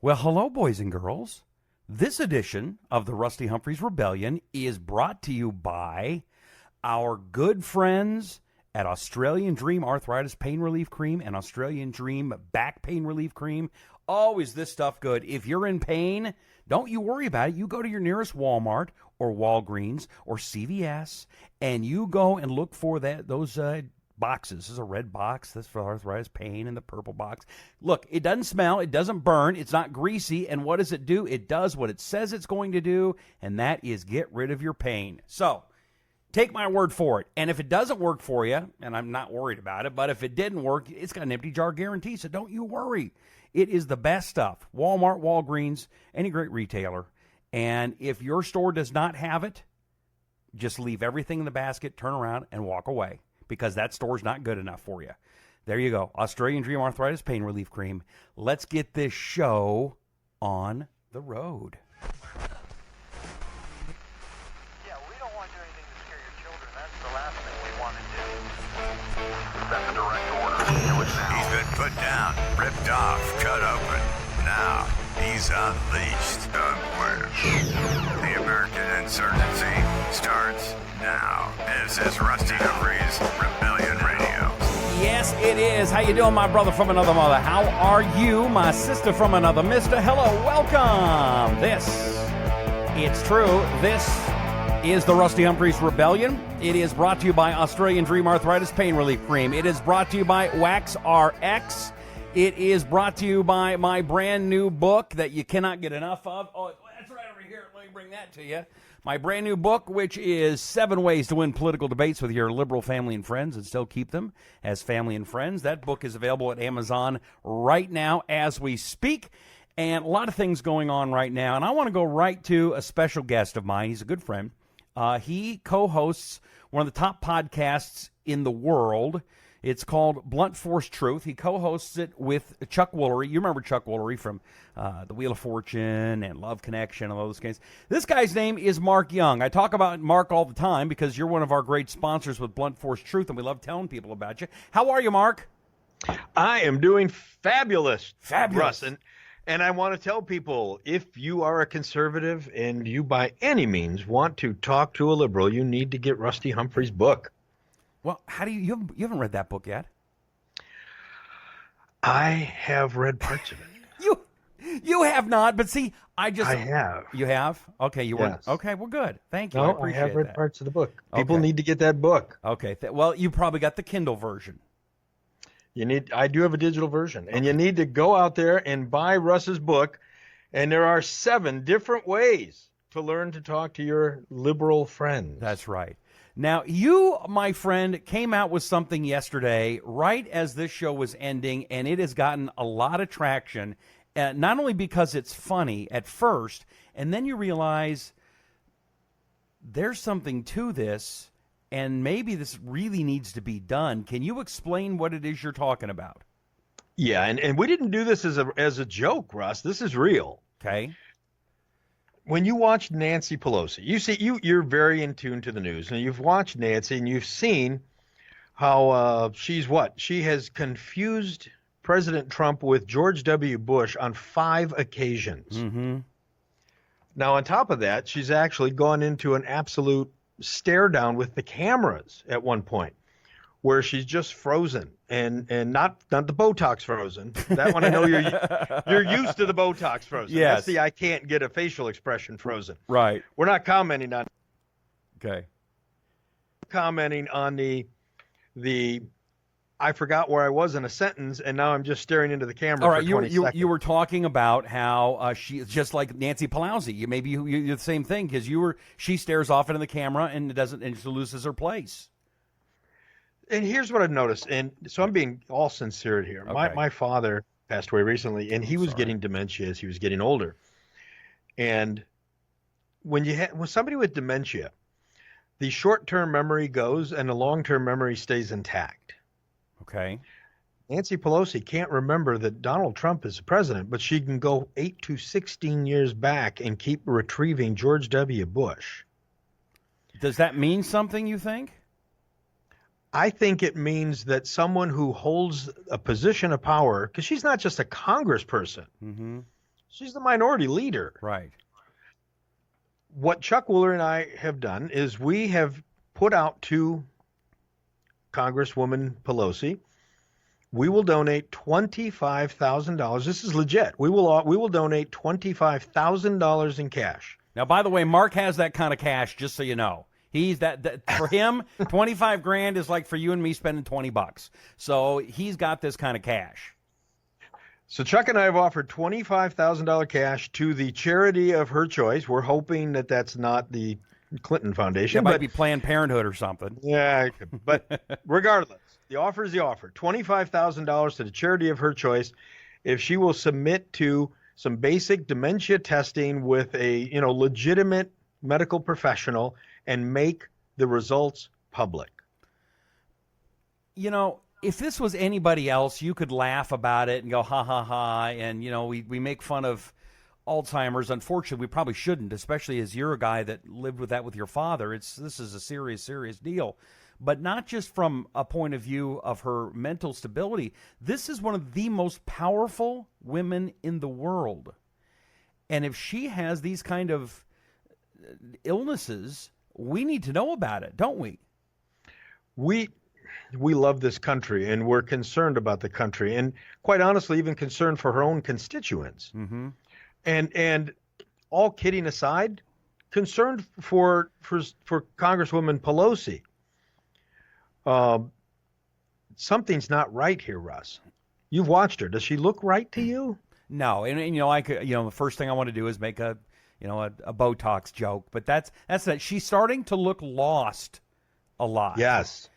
Well, hello, boys and girls. This edition of the Rusty Humphries Rebellion is brought to you by our good friends at Australian Dream Arthritis Pain Relief Cream and Australian Dream Back Pain Relief Cream. Oh, is this stuff good? If you're in pain, don't you worry about it. You go to your nearest Walmart or Walgreens or CVS, and you go and look for those boxes. This is a red box. This is for arthritis pain, and the purple box. Look, it doesn't smell. It doesn't burn. It's not greasy. And what does it do? It does what it says it's going to do, and that is get rid of your pain. So take my word for it. And if it doesn't work for you, and I'm not worried about it, but if it didn't work, it's got an empty jar guarantee, so don't you worry. It is the best stuff. Walmart, Walgreens, any great retailer. And if your store does not have it, just leave everything in the basket, turn around, and walk away, because that store's not good enough for you. There you go. Australian Dream Arthritis Pain Relief Cream. Let's get this show on the road. Yeah, we don't want to do anything to scare your children. That's the last thing we want to do. That's a direct order. Do it now. He's been put down, ripped off, cut open. Now, he's unleashed. Unleashed. The American insurgency starts now. This is Rusty Humphries Rebellion Radio. Yes, it is. How you doing, my brother from another mother? How are you, my sister from another mister? Hello, welcome. It's true. This is the Rusty Humphries Rebellion. It is brought to you by Australian Dream Arthritis Pain Relief Cream. It is brought to you by Wax RX. It is brought to you by my brand new book that you cannot get enough of. Oh, that's right over here. Let me bring that to you. My brand new book, which is 7 Ways to Win Political Debates with Your Liberal Family and Friends and Still Keep Them as Family and Friends. That book is available at Amazon right now as we speak. And a lot of things going on right now. And I want to go right to a special guest of mine. He's a good friend. He co-hosts one of the top podcasts in the world. It's called Blunt Force Truth. He co-hosts it with Chuck Woolery. You remember Chuck Woolery from The Wheel of Fortune and Love Connection and all those things. This guy's name is Mark Young. I talk about Mark all the time because you're one of our great sponsors with Blunt Force Truth, and we love telling people about you. How are you, Mark? I am doing fabulous. Fabulous. Russ. And I want to tell people, if you are a conservative and you by any means want to talk to a liberal, you need to get Rusty Humphries' book. Well, how do you haven't read that book yet? I have read parts of it. You have not, but see, I have. You have? Okay, you Yes. were. Okay, well, good. Thank you. No, I appreciate have read that. parts of the book. People Okay. need to get that book. Okay, well, you probably got the Kindle version. I do have a digital version, and you need to go out there and buy Russ's book. And there are 7 different ways to learn to talk to your liberal friends. That's right. Now, you, my friend, came out with something yesterday right as this show was ending, and it has gotten a lot of traction, not only because it's funny at first, and then you realize there's something to this, and maybe this really needs to be done. Can you explain what it is you're talking about? Yeah, and we didn't do this as a joke, Russ. This is real. Okay. When you watch Nancy Pelosi, you're very in tune to the news, and you've watched Nancy, and you've seen how she has confused President Trump with George W. Bush on 5 occasions. Mm-hmm. Now, on top of that, she's actually gone into an absolute stare down with the cameras at one point, where she's just frozen and not the Botox frozen. That one I know you're used to the Botox frozen. Yes. That's the I can't get a facial expression frozen. Right. We're not commenting on. Okay. Commenting on the I forgot where I was in a sentence, and now I'm just staring into the camera. All right, for 20 seconds. you were talking about how she is just like Nancy Pe-Lousy. You're the same thing because she stares off into the camera and she loses her place. And here's what I've noticed, and so I'm being all sincere here. Okay. My father passed away recently, and he was getting dementia as he was getting older. And when somebody with dementia, the short-term memory goes and the long-term memory stays intact. Okay. Nancy Pelosi can't remember that Donald Trump is the president, but she can go 8 to 16 years back and keep retrieving George W. Bush. Does that mean something, you think? I think it means that someone who holds a position of power, because she's not just a congressperson. Mm-hmm. She's the minority leader. Right. What Chuck Woolery and I have done is we have put out to Congresswoman Pelosi, we will donate $25,000. This is legit. We will donate $25,000 in cash. Now, by the way, Mark has that kind of cash, just so you know. He's that for him, 25 grand is like for you and me spending $20. So he's got this kind of cash. So Chuck and I have offered $25,000 cash to the charity of her choice. We're hoping that that's not the Clinton Foundation. It might be Planned Parenthood or something. Yeah, but regardless, the offer is the offer. $25,000 to the charity of her choice if she will submit to some basic dementia testing with a legitimate medical professional and make the results public. If this was anybody else, you could laugh about it and go, ha, ha, ha, and, we make fun of Alzheimer's. Unfortunately, we probably shouldn't, especially as you're a guy that lived with that with your father. This is a serious, serious deal. But not just from a point of view of her mental stability. This is one of the most powerful women in the world. And if she has these kind of illnesses, we need to know about it, don't we? We love this country, and we're concerned about the country, and quite honestly, even concerned for her own constituents. Mm-hmm. And all kidding aside, concerned for Congresswoman Pelosi. Something's not right here, Russ. You've watched her. Does she look right to you? No, and I could, the first thing I want to do is make a Botox joke, but that's that. She's starting to look lost a lot. Yes.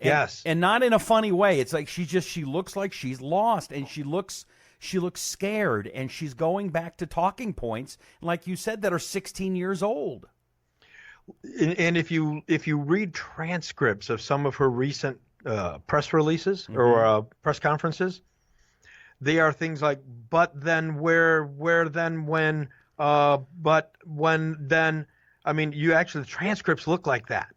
Yes. And not in a funny way. It's like she looks like she's lost, and she looks scared, and she's going back to talking points, like you said, that are 16 years old. And if you read transcripts of some of her recent press releases or press conferences, they are things like, but then where then when, but when then. I mean, the transcripts look like that.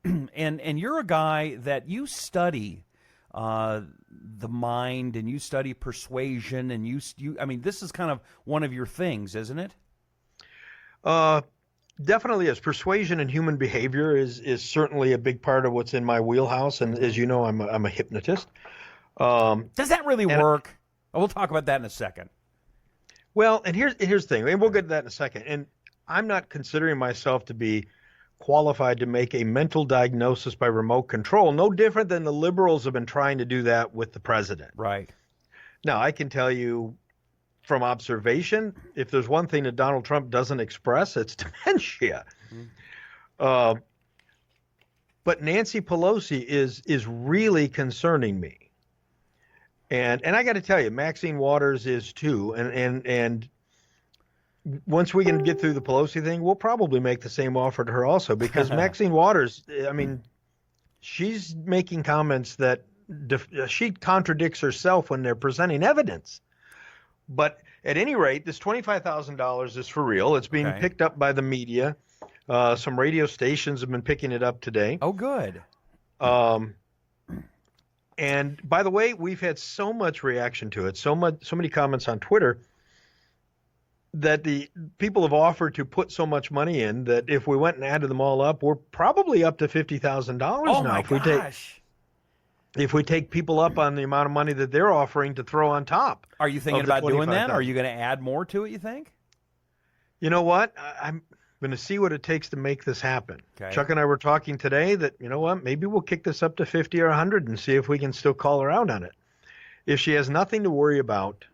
And you're a guy that you study the mind, and you study persuasion, and you I mean, this is kind of one of your things, isn't it? Definitely is. Persuasion and human behavior is certainly a big part of what's in my wheelhouse, and as you know, I'm a hypnotist. Does that really work? We'll talk about that in a second. Well, and here's the thing, and we'll get to that in a second. And I'm not considering myself to be qualified to make a mental diagnosis by remote control, no different than the liberals have been trying to do that with the president. Right. Now, I can tell you from observation, if there's one thing that Donald Trump doesn't express, it's dementia. But Nancy Pelosi is really concerning me. And I got to tell you, Maxine Waters is too. And once we can get through the Pelosi thing, we'll probably make the same offer to her also, because Maxine Waters, I mean, she's making comments that she contradicts herself when they're presenting evidence. But at any rate, this $25,000 is for real. It's being picked up by the media. Some radio stations have been picking it up today. Oh, good. And by the way, we've had so much reaction to it, so many comments on Twitter, that the people have offered to put so much money in that if we went and added them all up, we're probably up to $50,000 now. Oh my gosh. If we take people up on the amount of money that they're offering to throw on top. Are you thinking about doing that? Are you going to add more to it, you think? You know what? I'm going to see what it takes to make this happen. Okay. Chuck and I were talking today that, you know what, maybe we'll kick this up to 50 or 100 and see if we can still call her out on it. If she has nothing to worry about,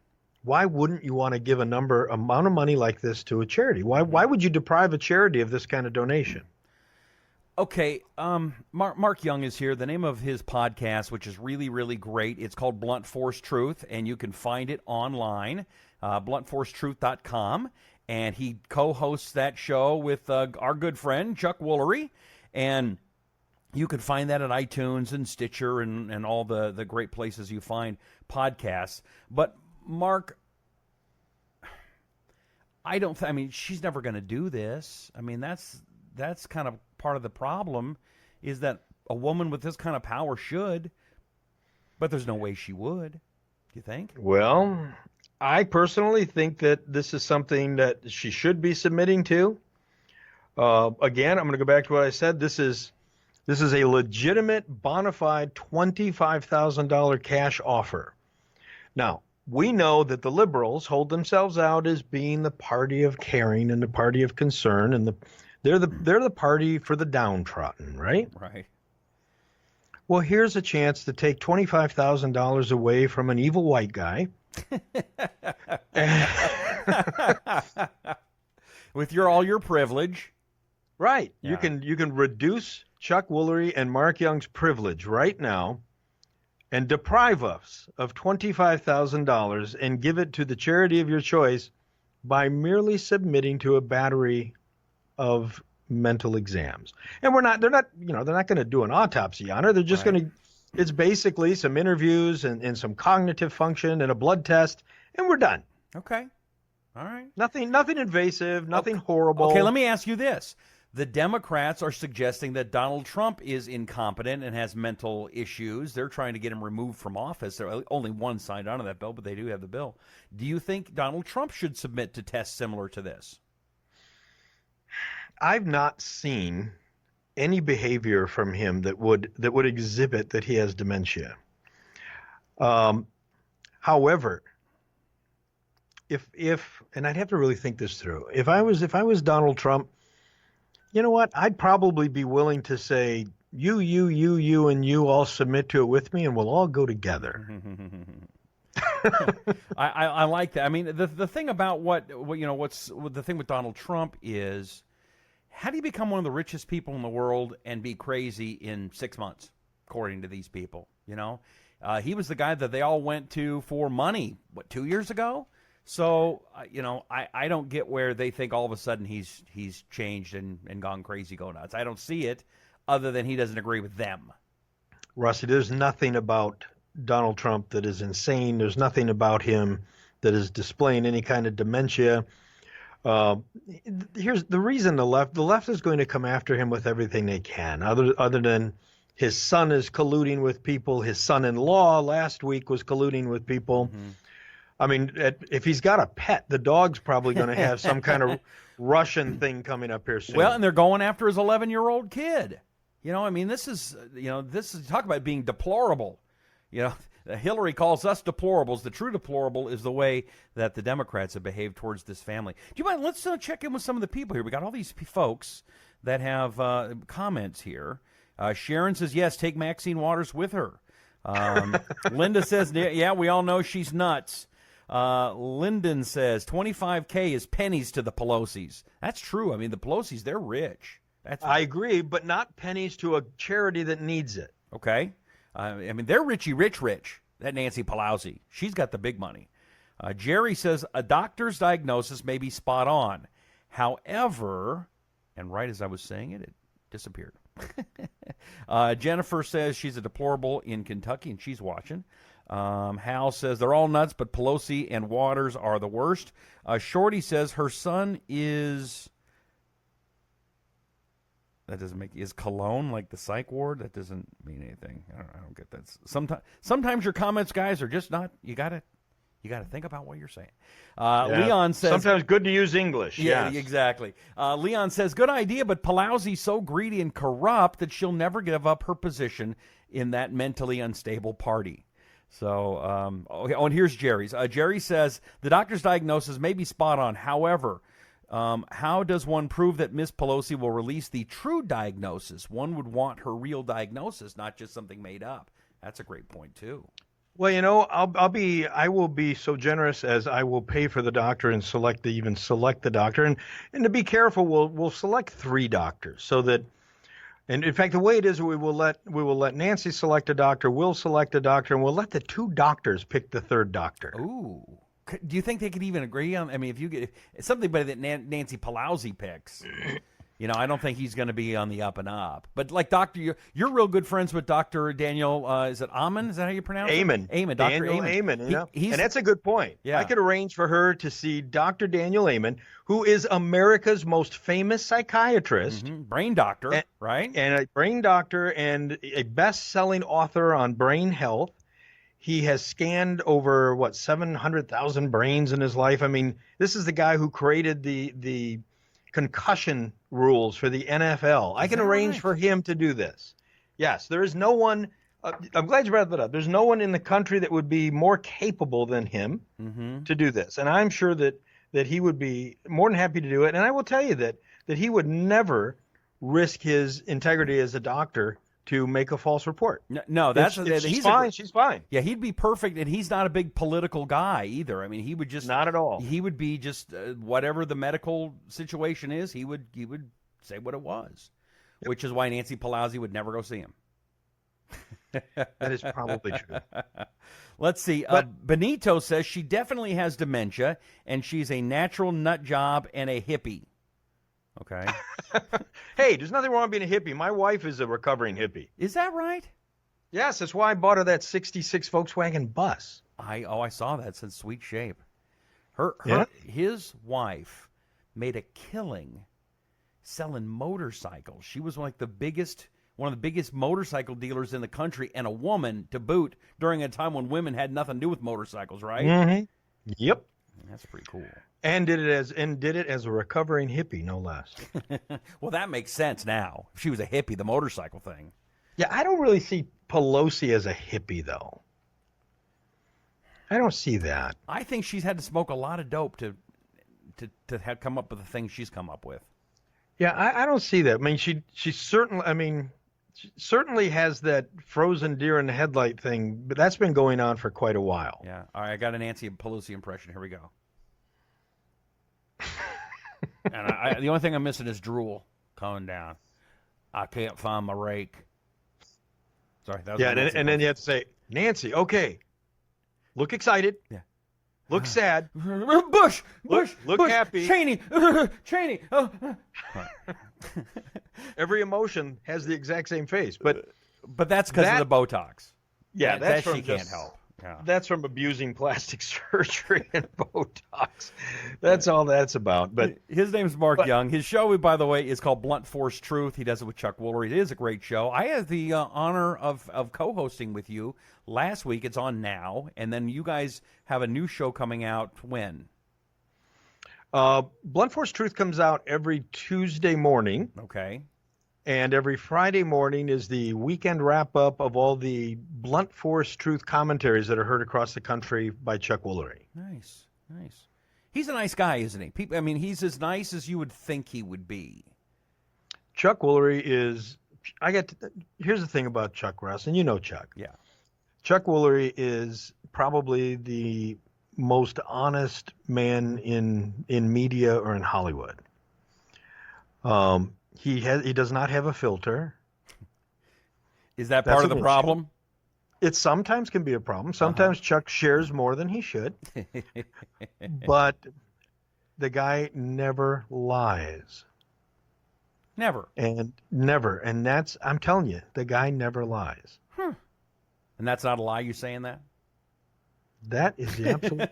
why wouldn't you want to give amount of money like this to a charity? Why would you deprive a charity of this kind of donation? Okay, Mark Young is here. The name of his podcast, which is really, really great, it's called Blunt Force Truth, and you can find it online, bluntforcetruth.com, and he co-hosts that show with our good friend Chuck Woolery, and you can find that at iTunes and Stitcher and all the great places you find podcasts. But Mark, I mean, she's never going to do this. I mean, that's kind of part of the problem, is that a woman with this kind of power should, but there's no way she would. Do you think? Well, I personally think that this is something that she should be submitting to. Again, I'm going to go back to what I said. This is a legitimate, bona fide $25,000 cash offer. Now, we know that the liberals hold themselves out as being the party of caring and the party of concern, and they're the party for the downtrodden, right? Right. Well, here's a chance to take $25,000 away from an evil white guy. With all your privilege. Right. Yeah. You can reduce Chuck Woolery and Mark Young's privilege right now and deprive us of $25,000 and give it to the charity of your choice by merely submitting to a battery of mental exams. And they're not going to do an autopsy on her. They're just going to, it's basically some interviews and some cognitive function and a blood test, and we're done. Okay. All right. Nothing invasive, nothing horrible. Okay, let me ask you this. The Democrats are suggesting that Donald Trump is incompetent and has mental issues. They're trying to get him removed from office. There's only one signed on to that bill, but they do have the bill. Do you think Donald Trump should submit to tests similar to this? I've not seen any behavior from him that would exhibit that he has dementia. However, if and I'd have to really think this through. If I was Donald Trump, you know what? I'd probably be willing to say, you, and you all submit to it with me, and we'll all go together. I like that. I mean, the thing about what's the thing with Donald Trump is, how do you become one of the richest people in the world and be crazy in 6 months, according to these people? He was the guy that they all went to for money, 2 years ago? So, I don't get where they think all of a sudden he's changed and gone crazy, go nuts. I don't see it, other than he doesn't agree with them. Rusty, there's nothing about Donald Trump that is insane. There's nothing about him that is displaying any kind of dementia. Here's the reason the left is going to come after him with everything they can, other than his son is colluding with people. His son-in-law last week was colluding with people. Mm-hmm. I mean, if he's got a pet, the dog's probably going to have some kind of Russian thing coming up here soon. Well, and they're going after his 11-year-old kid. This is talk about being deplorable. Hillary calls us deplorables. The true deplorable is the way that the Democrats have behaved towards this family. Do you mind? Let's check in with some of the people here. We got all these folks that have comments here. Sharon says, yes, take Maxine Waters with her. Linda says, yeah, we all know she's nuts. Lyndon says, 25K is pennies to the Pelosi's. That's true. I mean, the Pelosi's, they're rich. I agree, but not pennies to a charity that needs it. Okay. I mean, they're rich. That Nancy Pe-Lousy, she's got the big money. Jerry says, a doctor's diagnosis may be spot on. However, and right as I was saying it disappeared. Jennifer says she's a deplorable in Kentucky, and she's watching. Hal says they're all nuts, but Pelosi and Waters are the worst. Shorty says her son is... That doesn't make... Is Cologne like the psych ward? That doesn't mean anything. I don't get that. Sometimes your comments, guys, are just not... You got to think about what you're saying. Leon says... Sometimes good to use English. Yeah, yes. Exactly. Leon says, good idea, but Pelosi's so greedy and corrupt that she'll never give up her position in that mentally unstable party. So, and here's Jerry's. Jerry says, the doctor's diagnosis may be spot on. However, how does one prove that Miss Pelosi will release the true diagnosis? One would want her real diagnosis, not just something made up. That's a great point, too. Well, I will be so generous as I will pay for the doctor and select the doctor. And to be careful, we'll select 3 doctors so that, and in fact, the way it is, we will let Nancy select a doctor, we'll select a doctor, and we'll let the 2 doctors pick the 3rd doctor. Ooh. Do you think they could even agree on? I mean, if you get something that Nancy Pe-Lousy picks, I don't think he's going to be on the up and up. But like Doctor, you're real good friends with Dr. Daniel. Is it Amen? Is that how you pronounce it? Dr. Amen. And that's a good point. Yeah. I could arrange for her to see Dr. Daniel Amen, who is America's most famous psychiatrist, brain doctor, right? And a brain doctor and a best-selling author on brain health. He has scanned over, 700,000 brains in his life. I mean, this is the guy who created the concussion rules for the NFL. I can arrange right? for him to do this. Yes, there is no one. I'm glad you brought that up. There's no one in the country that would be more capable than him to do this. And I'm sure that he would be more than happy to do it. And I will tell you that he would never risk his integrity as a doctor to make a false report. No, she's fine. She's fine. Yeah, he'd be perfect, and he's not a big political guy either. I mean, he would just not at all. He would be just whatever the medical situation is. He would say what it was, which is why Nancy Pe-Lousy would never go see him. That is probably true. Let's see. Benito says she definitely has dementia, and she's a natural nut job and a hippie. Okay. Hey, there's nothing wrong with being a hippie. My wife is a recovering hippie. Is that right? Yes, that's why I bought her that 66 Volkswagen bus. I saw that. It's in sweet shape. His wife made a killing selling motorcycles. She was one of the biggest motorcycle dealers in the country, and a woman to boot, during a time when women had nothing to do with motorcycles, right? Mm-hmm. Yep. That's pretty cool. And did it as a recovering hippie, no less. Well, that makes sense now. If she was a hippie, the motorcycle thing. Yeah, I don't really see Pelosi as a hippie, though. I don't see that. I think she's had to smoke a lot of dope to have come up with the things she's come up with. Yeah, I don't see that. I mean, she certainly has that frozen deer in the headlight thing, but that's been going on for quite a while. Yeah. All right, I got a Nancy Pelosi impression. Here we go. And the only thing I'm missing is drool coming down. I can't find my rake. Sorry. That was and then you have to say, Nancy, okay. Look excited. Yeah. Look sad. Bush. Look happy. Cheney. Oh. Every emotion has the exact same face, but that's because of the Botox. Yeah, that she can't help. Yeah. That's from abusing plastic surgery and Botox. That's all that's about. But his name's Mark Young. His show, by the way, is called Blunt Force Truth. He does it with Chuck Woolery. It is a great show. I had the honor of co-hosting with you last week. It's on now, and then you guys have a new show coming out when? Blunt Force Truth comes out every Tuesday morning. Okay. And every Friday morning is the weekend wrap-up of all the Blunt Force Truth commentaries that are heard across the country by Chuck Woolery. Nice. He's a nice guy, isn't he? He's as nice as you would think he would be. Chuck Woolery is... here's the thing about Chuck, Russ, and you know Chuck. Yeah. Chuck Woolery is probably the most honest man in media or in Hollywood. He does not have a filter. Is that part of the problem? It sometimes can be a problem. Sometimes Chuck shares more than he should. But the guy never lies. Never. And that's, I'm telling you, the guy never lies. And that's not a lie, you saying that? That is the absolute...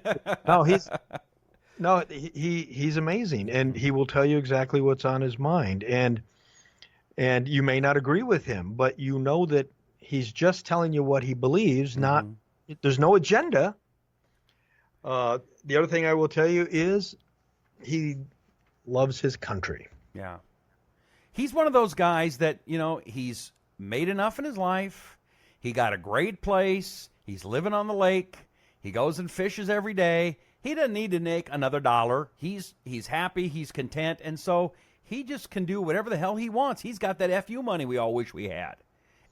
He's amazing, and he will tell you exactly what's on his mind. And you may not agree with him, but you know that he's just telling you what he believes. There's no agenda. The other thing I will tell you is he loves his country. Yeah, he's one of those guys that he's made enough in his life. He got a great place. He's living on the lake. He goes and fishes every day. He doesn't need to make another dollar. He's happy. He's content. And so he just can do whatever the hell he wants. He's got that FU money we all wish we had.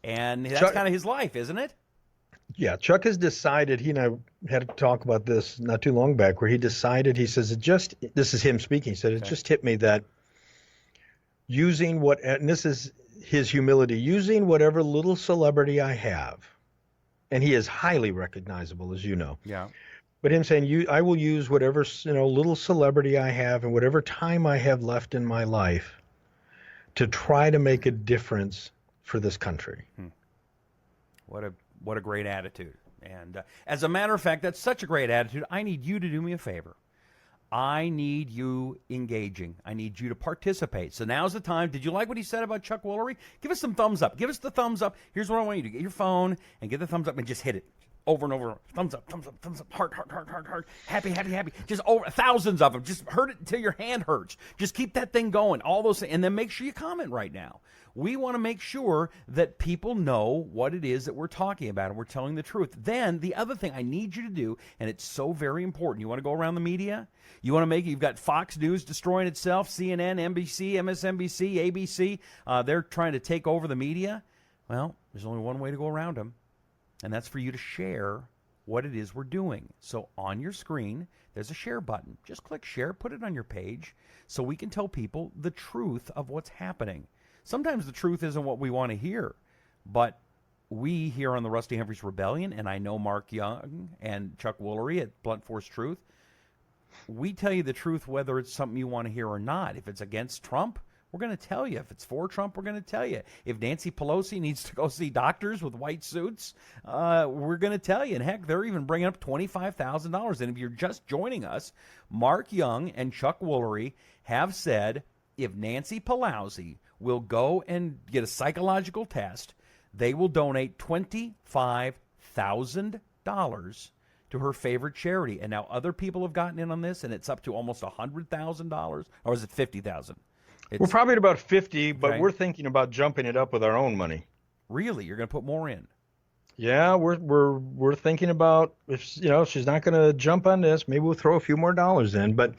And that's kind of his life, isn't it? Yeah, Chuck has decided, he and I had a talk about this not too long back, where he decided, he says, this is him speaking, he said, it just hit me that and this is his humility, using whatever little celebrity I have, and he is highly recognizable, as you know. Yeah. But him saying, I will use whatever little celebrity I have and whatever time I have left in my life to try to make a difference for this country. What a great attitude. And as a matter of fact, that's such a great attitude. I need you to do me a favor. I need you engaging. I need you to participate. So now's the time. Did you like what he said about Chuck Woolery? Give us some thumbs up. Give us the thumbs up. Here's what I want you to do. Get your phone and get the thumbs up and just hit it. over and over. Thumbs up, heart, happy. Just over thousands of them. Just hurt it until your hand hurts. Just keep that thing going. All those things. And then make sure you comment right now. We want to make sure that people know what it is that we're talking about and we're telling the truth. Then the other thing I need you to do, and it's so very important, you want to go around the media? You want to make it, you've got Fox News destroying itself, CNN, NBC, MSNBC, ABC. They're trying to take over the media. Well, there's only one way to go around them. And that's for you to share what it is we're doing. So on your screen, there's a share button. Just click share, put it on your page, so we can tell people the truth of what's happening. Sometimes the truth isn't what we want to hear, but we here on the Rusty Humphries Rebellion, and I know Mark Young and Chuck Woolery at Blunt Force Truth, we tell you the truth whether it's something you want to hear or not. If it's against Trump, we're going to tell you. If it's for Trump, we're going to tell you. If Nancy Pelosi needs to go see doctors with white suits, we're going to tell you. And heck, they're even bringing up $25,000. And if you're just joining us, Mark Young and Chuck Woolery have said if Nancy Pe-Lousy will go and get a psychological test, they will donate $25,000 to her favorite charity. And now other people have gotten in on this, and it's up to almost $100,000. Or is it $50,000? We're probably at about 50, but Okay. we're thinking about jumping it up with our own money. Really? You're going to put more in? Yeah, we're thinking about if she's not going to jump on this, maybe we'll throw a few more dollars in. But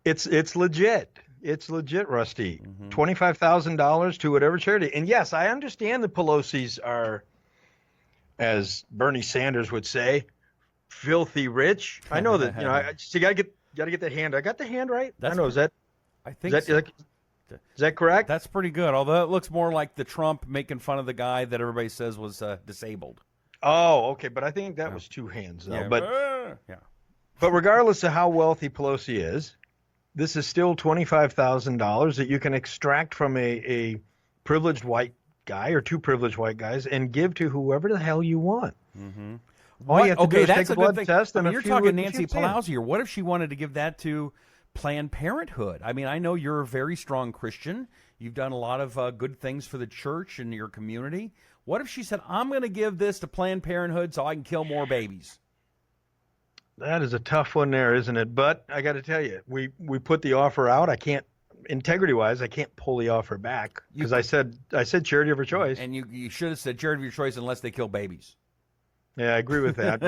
it's legit. It's legit, Rusty. $25,000 to whatever charity. And yes, I understand the Pelosi's are, as Bernie Sanders would say, filthy rich. I know that. You got to get that hand. I got the hand right. I know. I think so. Is that correct? That's pretty good, although it looks more like the Trump making fun of the guy that everybody says was disabled. Oh, okay, but I think that was two hands, though. Yeah. But regardless of how wealthy Pelosi is, this is still $25,000 that you can extract from a privileged white guy or two privileged white guys and give to whoever the hell you want. All you have to do is take a blood test and you're talking Nancy Pe-Lousy, or what if she wanted to give that to Planned Parenthood? I mean, I know you're a very strong Christian. You've done a lot of good things for the church and your community. What if she said, I'm going to give this to Planned Parenthood so I can kill more babies? That is a tough one there, isn't it? But I got to tell you, we put the offer out. I can't, integrity-wise, I can't pull the offer back because I said charity of her choice. And you should have said charity of your choice unless they kill babies. Yeah, I agree with that.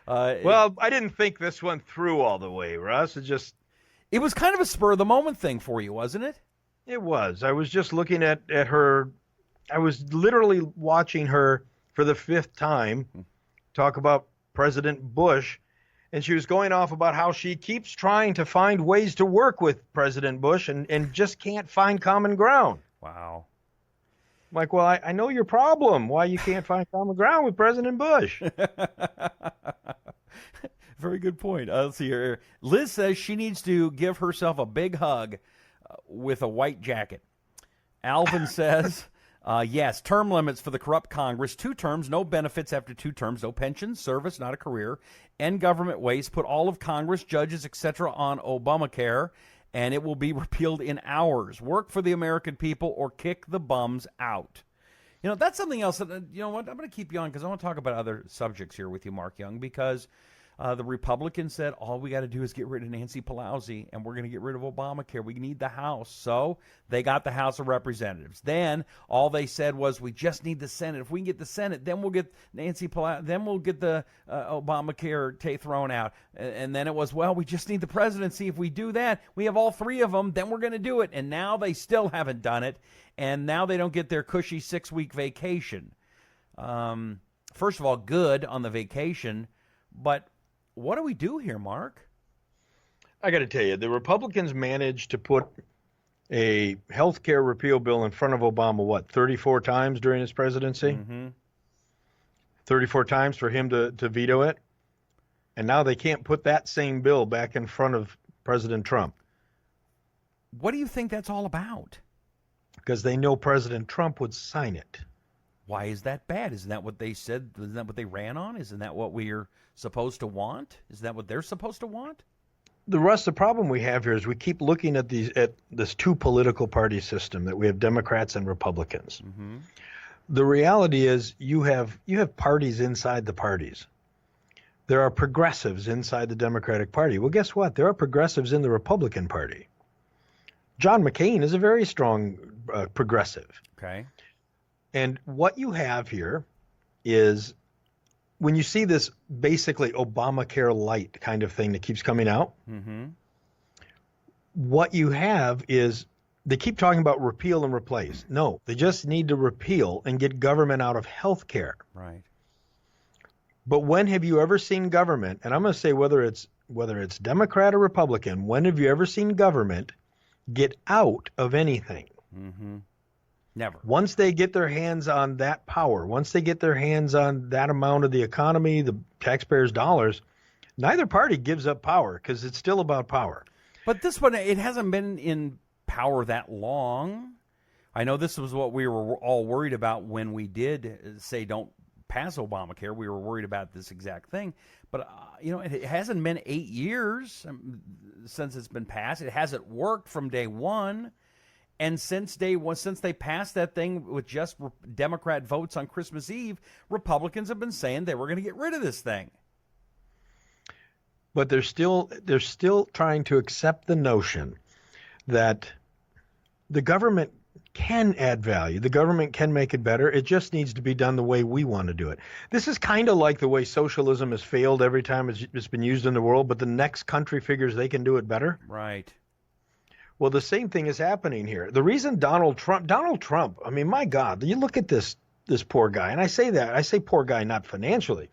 But well, I didn't think this one through all the way, Russ. It was kind of a spur-of-the-moment thing for you, wasn't it? It was. I was just looking at her. I was literally watching her for the fifth time talk about President Bush, and she was going off about how she keeps trying to find ways to work with President Bush and just can't find common ground. Wow. I'm like, well, I know your problem, why you can't find common ground with President Bush. Very good point. Let's see here. Liz says she needs to give herself a big hug with a white jacket. Alvin says, yes, term limits for the corrupt Congress. 2 terms, no benefits after 2 terms, no pension, service, not a career, end government waste, put all of Congress, judges, etc. on Obamacare, and it will be repealed in hours. Work for the American people or kick the bums out. You know, that's something else that, you know what, I'm going to keep you on because I want to talk about other subjects here with you, Mark Young, because the Republicans said all we got to do is get rid of Nancy Pe-Lousy and we're going to get rid of Obamacare. We need the House. So they got the House of Representatives. Then all they said was we just need the Senate. If we can get the Senate, then we'll get Nancy Pe-Lousy. Then we'll get the Obamacare thrown out. And then it was, well, we just need the presidency. If we do that, we have all 3 of them, then we're going to do it. And now they still haven't done it. And now they don't get their cushy 6-week vacation. First of all, good on the vacation, but what do we do here, Mark? I got to tell you, the Republicans managed to put a health care repeal bill in front of Obama, 34 times during his presidency? 34 times for him to veto it. And now they can't put that same bill back in front of President Trump. What do you think that's all about? Because they know President Trump would sign it. Why is that bad? Isn't that what they said? Isn't that what they ran on? Isn't that what we're supposed to want? Is that what they're supposed to want? The problem we have here is we keep looking at this 2 political party system that we have Democrats and Republicans. the reality is you have parties inside the parties. There are progressives inside the Democratic Party. Well, guess what? There are progressives in the Republican Party. John McCain is a very strong progressive. Okay. And what you have here is when you see this basically Obamacare light kind of thing that keeps coming out, what you have is they keep talking about repeal and replace. No, they just need to repeal and get government out of health care. Right. But when have you ever seen government, and I'm going to say whether it's Democrat or Republican, when have you ever seen government get out of anything? Never. Once they get their hands on that power, once they get their hands on that amount of the economy, the taxpayers' dollars, neither party gives up power because it's still about power. But this one, it hasn't been in power that long. I know this was what we were all worried about when we did say don't pass Obamacare. We were worried about this exact thing. But, it hasn't been 8 years since it's been passed. It hasn't worked from day one. And since they passed that thing with just Democrat votes on Christmas Eve, Republicans have been saying they were going to get rid of this thing. But they're still trying to accept the notion that the government can add value. The government can make it better. It just needs to be done the way we want to do it. This is kind of like the way socialism has failed every time it's been used in the world, but the next country figures they can do it better. Right. Well, the same thing is happening here. The reason Donald Trump, I mean, my God, you look at this poor guy, and I say poor guy not financially,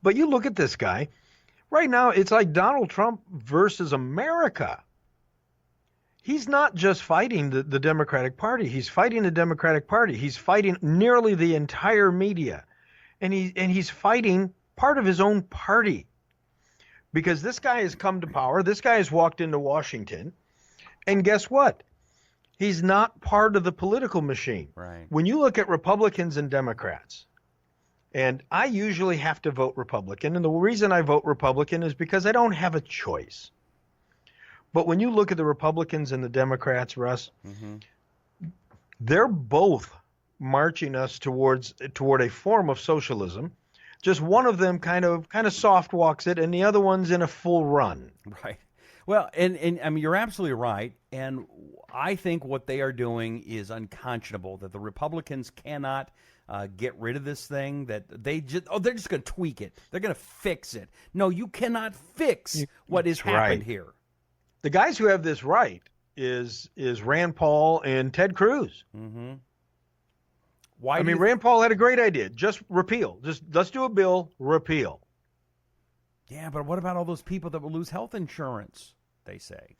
but you look at this guy, right now it's like Donald Trump versus America. He's not just fighting the Democratic Party. He's fighting the Democratic Party. He's fighting nearly the entire media, and he's fighting part of his own party because this guy has come to power. This guy has walked into Washington. And guess what? He's not part of the political machine. Right. When you look at Republicans and Democrats, and I usually have to vote Republican, and the reason I vote Republican is because I don't have a choice. But when you look at the Republicans and the Democrats, Russ, they're both marching us toward a form of socialism. Just one of them kind of soft walks it, and the other one's in a full run. Right. Well, and I mean, you're absolutely right. And I think what they are doing is unconscionable, that the Republicans cannot get rid of this thing, that they're just going to tweak it. They're going to fix it. No, you cannot fix what has happened here. The guys who have this right is Rand Paul and Ted Cruz. Why? Rand Paul had a great idea. Just repeal. Just let's do a bill, repeal. Yeah, but what about all those people that will lose health insurance, they say?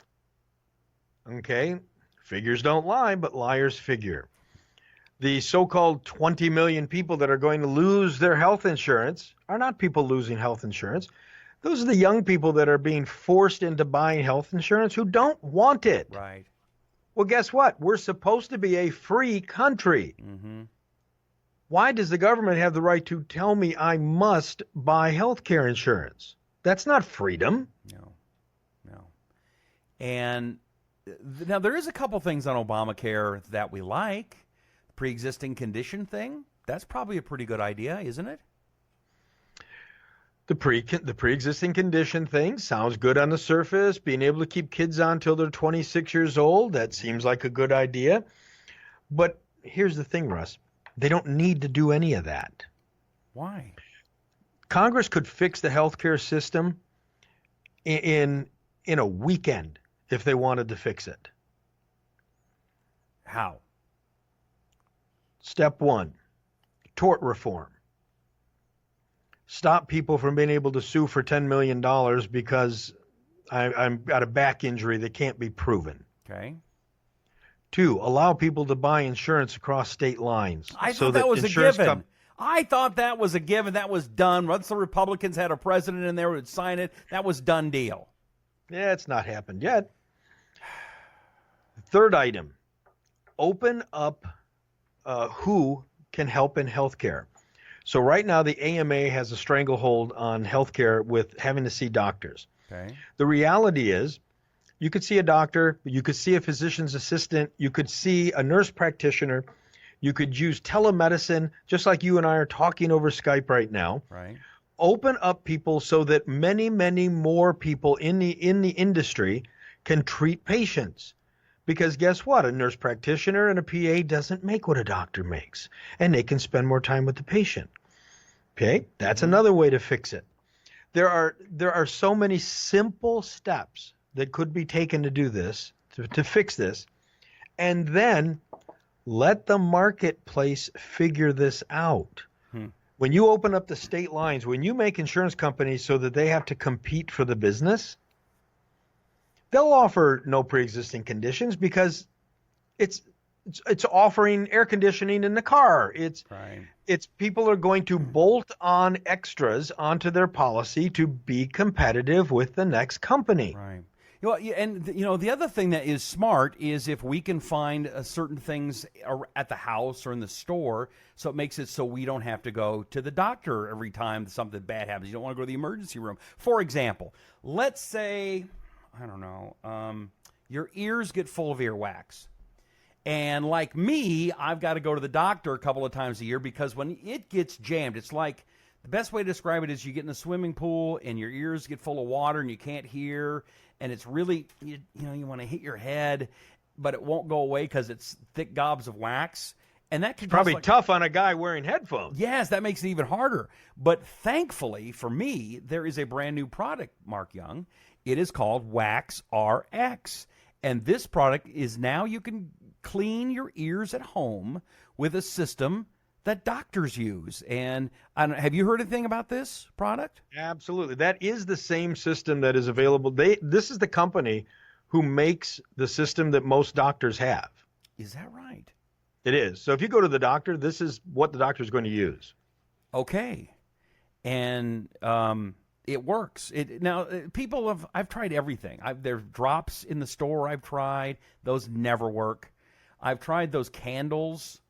Okay, figures don't lie, but liars figure. The so-called 20 million people that are going to lose their health insurance are not people losing health insurance. Those are the young people that are being forced into buying health insurance who don't want it. Right. Well, guess what? We're supposed to be a free country. Why does the government have the right to tell me I must buy health care insurance? That's not freedom. No. And now there is a couple things on Obamacare that we like. Pre-existing condition thing, that's probably a pretty good idea, isn't it? The pre-existing condition thing sounds good on the surface. Being able to keep kids on till they're 26 years old, that seems like a good idea. But here's the thing, Russ. They don't need to do any of that. Why? Congress could fix the healthcare system in a weekend if they wanted to fix it. How? Step one, tort reform. Stop people from being able to sue for $10 million because I've got a back injury that can't be proven. Okay. 2, allow people to buy insurance across state lines. I thought that was a given. I thought that was a given. That was done. Once the Republicans had a president in there who would sign it, that was done deal. Yeah, it's not happened yet. 3rd item, open up who can help in healthcare. So right now the AMA has a stranglehold on healthcare with having to see doctors. Okay. The reality is you could see a doctor, you could see a physician's assistant, you could see a nurse practitioner, You could use telemedicine, just like you and I are talking over Skype right now. Right. Open up people so that many, many more people in the industry can treat patients. Because guess what? A nurse practitioner and a PA doesn't make what a doctor makes, and they can spend more time with the patient. Okay? That's another way to fix it. There are so many simple steps that could be taken to do this, to fix this, and then let the marketplace figure this out. When you open up the state lines, when you make insurance companies so that they have to compete for the business, they'll offer no pre-existing conditions because it's offering air conditioning in the car. It's people are going to bolt on extras onto their policy to be competitive with the next company. Right. Well, and the other thing that is smart is if we can find certain things at the house or in the store, so it makes it so we don't have to go to the doctor every time something bad happens. You don't want to go to the emergency room. For example, let's say, I don't know, your ears get full of earwax. And like me, I've got to go to the doctor a couple of times a year because when it gets jammed, it's like, the best way to describe it is you get in a swimming pool and your ears get full of water and you can't hear, and it's really, you want to hit your head, but it won't go away because it's thick gobs of wax. And that could probably tough on a guy wearing headphones. Yes, that makes it even harder. But thankfully for me, there is a brand new product, Mark Young. It is called Wax RX. And this product is now you can clean your ears at home with a system that doctors use. And have you heard anything about this product? Absolutely. That is the same system that is available. This is the company who makes the system that most doctors have. Is that right? It is. So if you go to the doctor, this is what the doctor is going to use. Okay. And it works. I've tried everything. There's drops in the store I've tried. Those never work. I've tried those candles.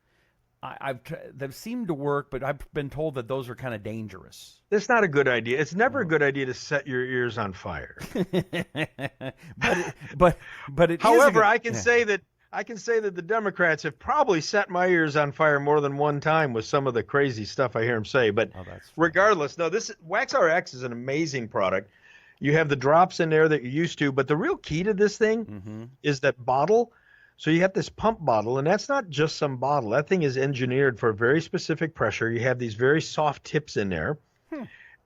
They've seemed to work, but I've been told that those are kind of dangerous. That's not a good idea. It's never a good idea to set your ears on fire. but it However, I can say that the Democrats have probably set my ears on fire more than one time with some of the crazy stuff I hear them say. But regardless, no, this Wax RX is an amazing product. You have the drops in there that you're used to, but the real key to this thing is that bottle. So you have this pump bottle, and that's not just some bottle. That thing is engineered for a very specific pressure. You have these very soft tips in there.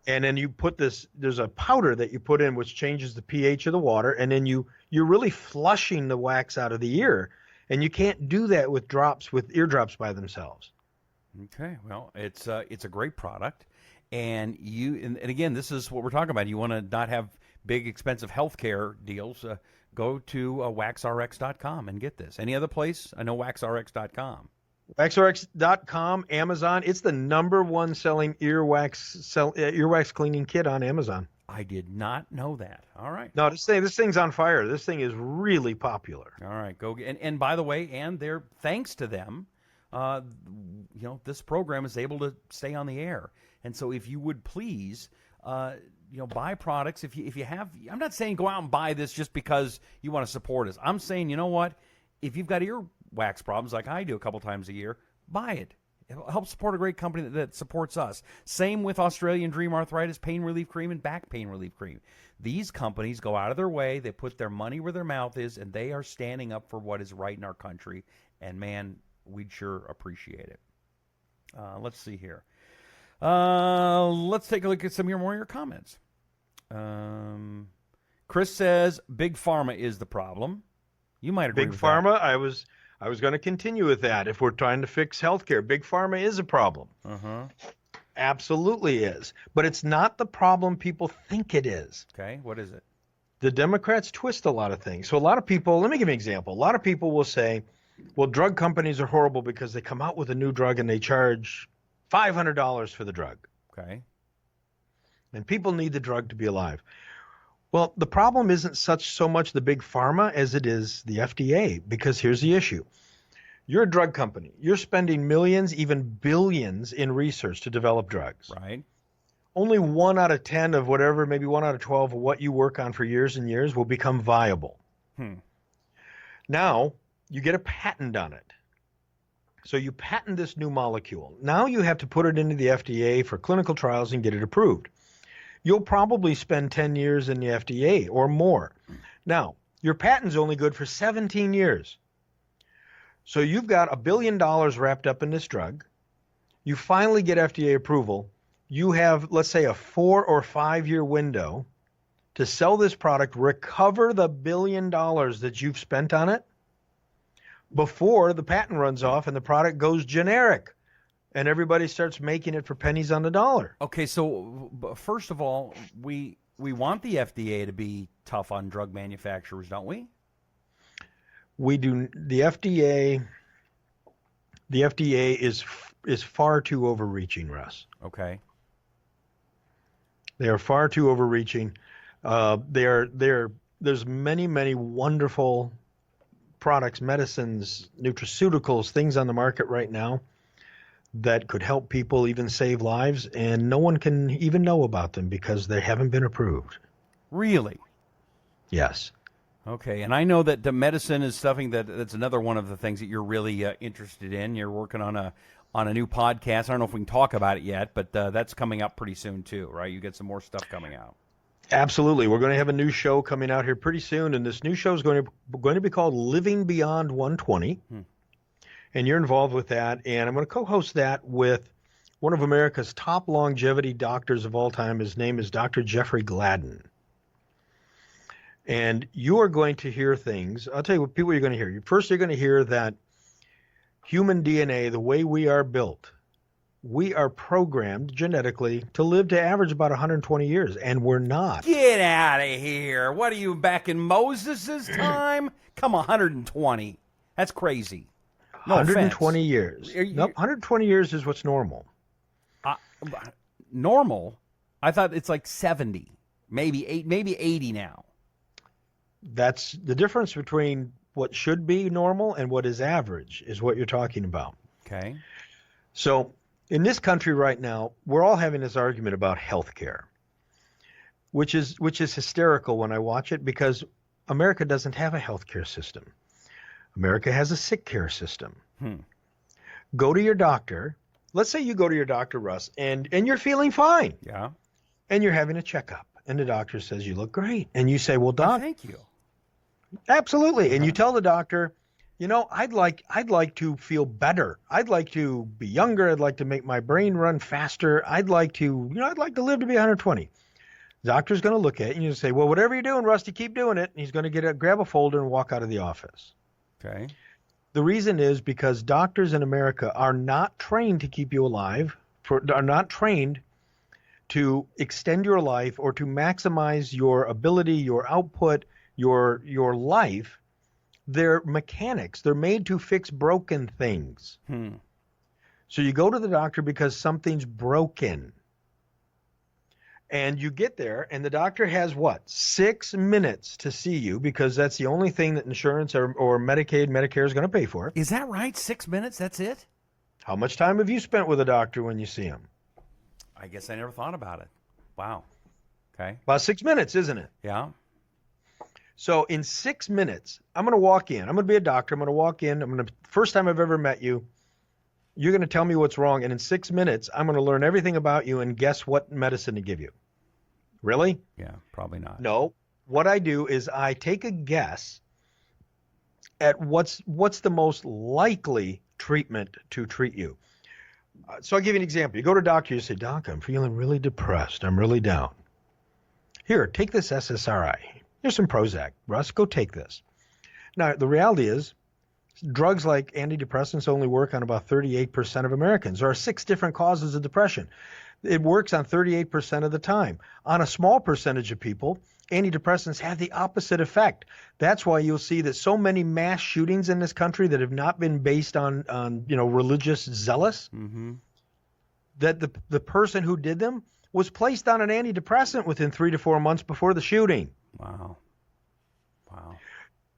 And then you put there's a powder that you put in which changes the pH of the water, and then you're really flushing the wax out of the ear. And you can't do that with eardrops by themselves. Okay, well, it's a great product. And again, this is what we're talking about. You want to not have big, expensive healthcare deals, go to waxrx.com and get this. Any other place? I know waxrx.com. Waxrx.com, Amazon. It's the #1 selling earwax cleaning kit on Amazon. I did not know that. All right. No, this thing's on fire. This thing is really popular. All right, go and by the way, thanks to them, this program is able to stay on the air. And so, if you would please, buy products. If you have, I'm not saying go out and buy this just because you want to support us. I'm saying, you know what? If you've got earwax problems like I do a couple times a year, buy it. It'll help support a great company that supports us. Same with Australian Dream Arthritis Pain Relief Cream and Back Pain Relief Cream. These companies go out of their way. They put their money where their mouth is, and they are standing up for what is right in our country. And, man, we'd sure appreciate it. Let's see here. Let's take a look at some more of your comments. Chris says Big Pharma is the problem. You might agree with that. Big Pharma, I was going to continue with that. If we're trying to fix healthcare, Big Pharma is a problem. Absolutely is. But it's not the problem people think it is. Okay, what is it? The Democrats twist a lot of things. So a lot of people, let me give you an example. A lot of people will say, well, drug companies are horrible because they come out with a new drug and they charge $500 for the drug. Okay. And people need the drug to be alive. Well, the problem isn't so much the big pharma as it is the FDA, because here's the issue. You're a drug company. You're spending millions, even billions in research to develop drugs. Right. Only 1 out of 10 of whatever, maybe 1 out of 12 of what you work on for years and years will become viable. Now, you get a patent on it. So you patent this new molecule. Now you have to put it into the FDA for clinical trials and get it approved. You'll probably spend 10 years in the FDA or more. Now, your patent's only good for 17 years. So you've got $1 billion wrapped up in this drug. You finally get FDA approval. You have, let's say, a 4 or 5 year window to sell this product, recover the $1 billion that you've spent on it before the patent runs off and the product goes generic and everybody starts making it for pennies on the dollar. Okay, so first of all, we want the FDA to be tough on drug manufacturers, don't we? We do. The FDA is far too overreaching, Russ. Okay. They are far too overreaching. There's many wonderful products, medicines, nutraceuticals, things on the market right now that could help people, even save lives, and no one can even know about them because they haven't been approved. Really? Yes. Okay, and I know that the medicine is something that's another one of the things that you're really interested in. You're working on a new podcast. I don't know if we can talk about it yet, but that's coming up pretty soon too, right? You get some more stuff coming out. Absolutely. We're going to have a new show coming out here pretty soon, and this new show is going to be called Living Beyond 120. And you're involved with that, and I'm going to co-host that with one of America's top longevity doctors of all time. His name is Dr. Jeffrey Gladden. And you are going to hear things. I'll tell you what people you're going to hear. First, you're going to hear that human DNA, the way we are built, we are programmed genetically to live to average about 120 years, and we're not. Get out of here. What are you, back in Moses' time? Come on, 120. That's crazy. No 120 offense. years. You, Nope, 120 years is what's normal. Normal? I thought it's like 70, maybe 80 now. That's the difference between what should be normal and what is average is what you're talking about. Okay. So in this country right now, we're all having this argument about health care, which is hysterical when I watch it because America doesn't have a health care system. America has a sick care system. Go to your doctor. Let's say you go to your doctor, Russ, and you're feeling fine. Yeah. And you're having a checkup. And the doctor says, you look great. And you say, well, Doc. Thank you. Absolutely. And you tell the doctor, you know, I'd like to feel better. I'd like to be younger. I'd like to make my brain run faster. I'd like to live to be 120. The doctor's going to look at it and you say, well, whatever you're doing, Rusty, keep doing it. And he's going to grab a folder and walk out of the office. Okay. The reason is because doctors in America are not trained to keep you alive, are not trained to extend your life or to maximize your ability, your output, your life. They're mechanics. They're made to fix broken things. So you go to the doctor because something's broken. And you get there, and the doctor has, 6 minutes to see you because that's the only thing that insurance or Medicaid, Medicare is going to pay for. Is that right? 6 minutes? That's it? How much time have you spent with a doctor when you see him? I guess I never thought about it. Wow. Okay. About 6 minutes, isn't it? Yeah. So in 6 minutes, I'm going to walk in. I'm going to be a doctor. I'm going to walk in. First time I've ever met you, you're going to tell me what's wrong. And in 6 minutes, I'm going to learn everything about you and guess what medicine to give you. Really? Yeah, probably not. No. What I do is I take a guess at what's the most likely treatment to treat you. So I'll give you an example. You go to a doctor, you say, Doc, I'm feeling really depressed. I'm really down. Here, take this SSRI. Here's some Prozac. Russ, go take this. Now, the reality is drugs like antidepressants only work on about 38% of Americans. There are 6 different causes of depression. It works on 38% of the time. On a small percentage of people, antidepressants have the opposite effect. That's why you'll see that so many mass shootings in this country that have not been based on religious zealous, that the person who did them was placed on an antidepressant within 3 to 4 months before the shooting. Wow.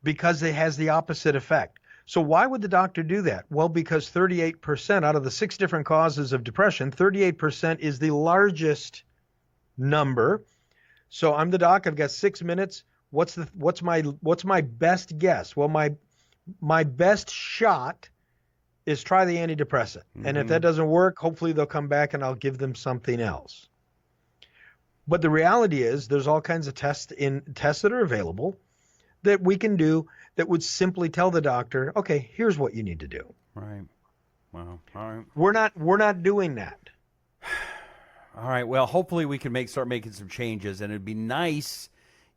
Because it has the opposite effect. So why would the doctor do that? Well, because 38% out of the 6 different causes of depression, 38% is the largest number. So I'm the doc. I've got 6 minutes. What's my best guess? Well, my best shot is try the antidepressant. And if that doesn't work, hopefully they'll come back and I'll give them something else. But the reality is there's all kinds of tests that are available that we can do that would simply tell the doctor, okay, here's what you need to do. Right. Well, all right. We're not doing that. All right. Well, hopefully we can start making some changes, and it'd be nice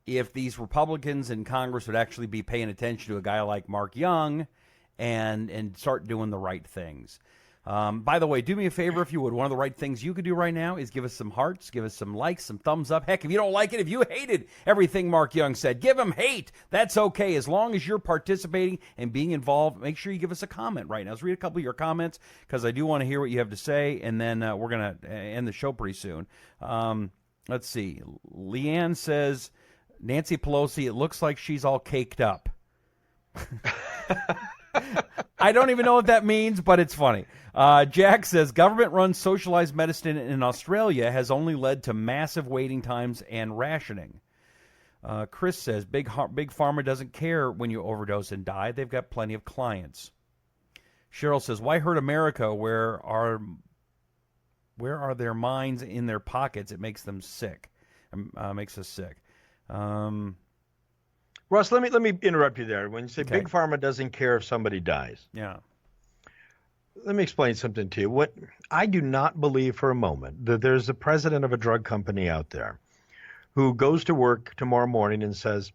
if these Republicans in Congress would actually be paying attention to a guy like Mark Young and start doing the right things. By the way, do me a favor if you would. One of the right things you could do right now is give us some hearts, give us some likes, some thumbs up. Heck, if you don't like it, if you hated everything Mark Young said, give him hate. That's okay. As long as you're participating and being involved, make sure you give us a comment right now. Let's read a couple of your comments because I do want to hear what you have to say, and then we're going to end the show pretty soon. Let's see. Leanne says, Nancy Pelosi, it looks like she's all caked up. I don't even know what that means, but it's funny. Jack says, government-run socialized medicine in Australia has only led to massive waiting times and rationing. Chris says, Big Pharma doesn't care when you overdose and die. They've got plenty of clients. Cheryl says, why hurt America? Where are their minds in their pockets? It makes them sick. Makes us sick. Russ, let me interrupt you there. When you say Okay. Big Pharma doesn't care if somebody dies, Yeah. let me explain something to you. I do not believe for a moment that there's a president of a drug company out there who goes to work tomorrow morning and says,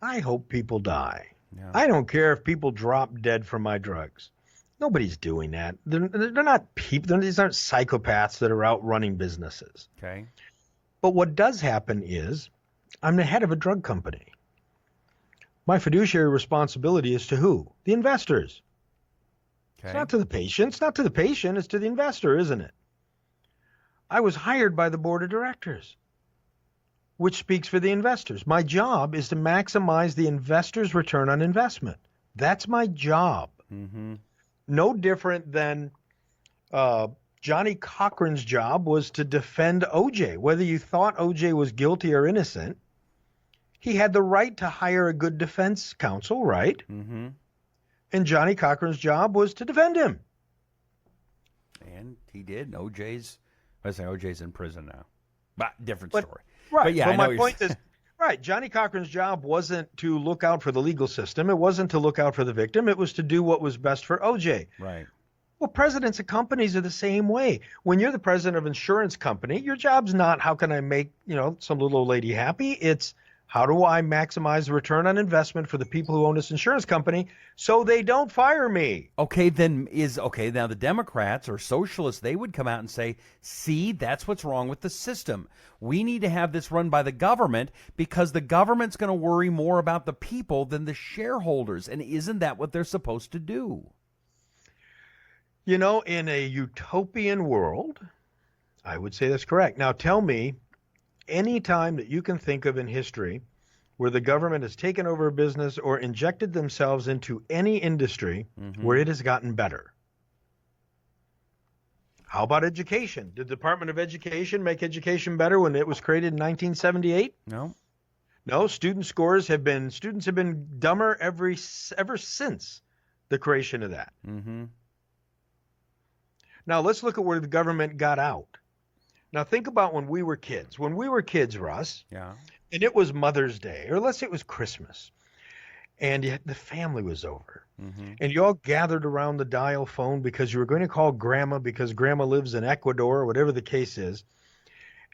I hope people die. Yeah. I don't care if people drop dead from my drugs. Nobody's doing that. They're not people. These aren't psychopaths that are out running businesses. Okay. But what does happen is I'm the head of a drug company. My fiduciary responsibility is to who? The investors. Okay. It's not to the patient. It's not to the patient. It's to the investor, isn't it? I was hired by the board of directors, which speaks for the investors. My job is to maximize the investor's return on investment. That's my job. Mm-hmm. No different than Johnny Cochran's job was to defend O.J. Whether you thought O.J. was guilty or innocent, he had the right to hire a good defense counsel, right? Mm-hmm. And Johnny Cochran's job was to defend him. And he did. OJ's in prison now. But different But- story. Right. But yeah, I but know my what point you're is, right, Johnny Cochran's job wasn't to look out for the legal system. It wasn't to look out for the victim. It was to do what was best for O.J. Right. Well, presidents of companies are the same way. When you're the president of an insurance company, your job's not how can I make, some little old lady happy. It's how do I maximize the return on investment for the people who own this insurance company so they don't fire me? Okay, now the Democrats or socialists, they would come out and say, see, that's what's wrong with the system. We need to have this run by the government because the government's going to worry more about the people than the shareholders. And isn't that what they're supposed to do? In a utopian world, I would say that's correct. Now tell me, any time that you can think of in history where the government has taken over a business or injected themselves into any industry where it has gotten better. How about education? Did the Department of Education make education better when it was created in 1978? No. No, students have been dumber ever since the creation of that. Mm-hmm. Now let's look at where the government got out. Now think about when we were kids. When we were kids, Russ, Yeah. and it was Mother's Day, or let's say it was Christmas, and the family was over, and you all gathered around the dial phone because you were going to call Grandma because Grandma lives in Ecuador or whatever the case is.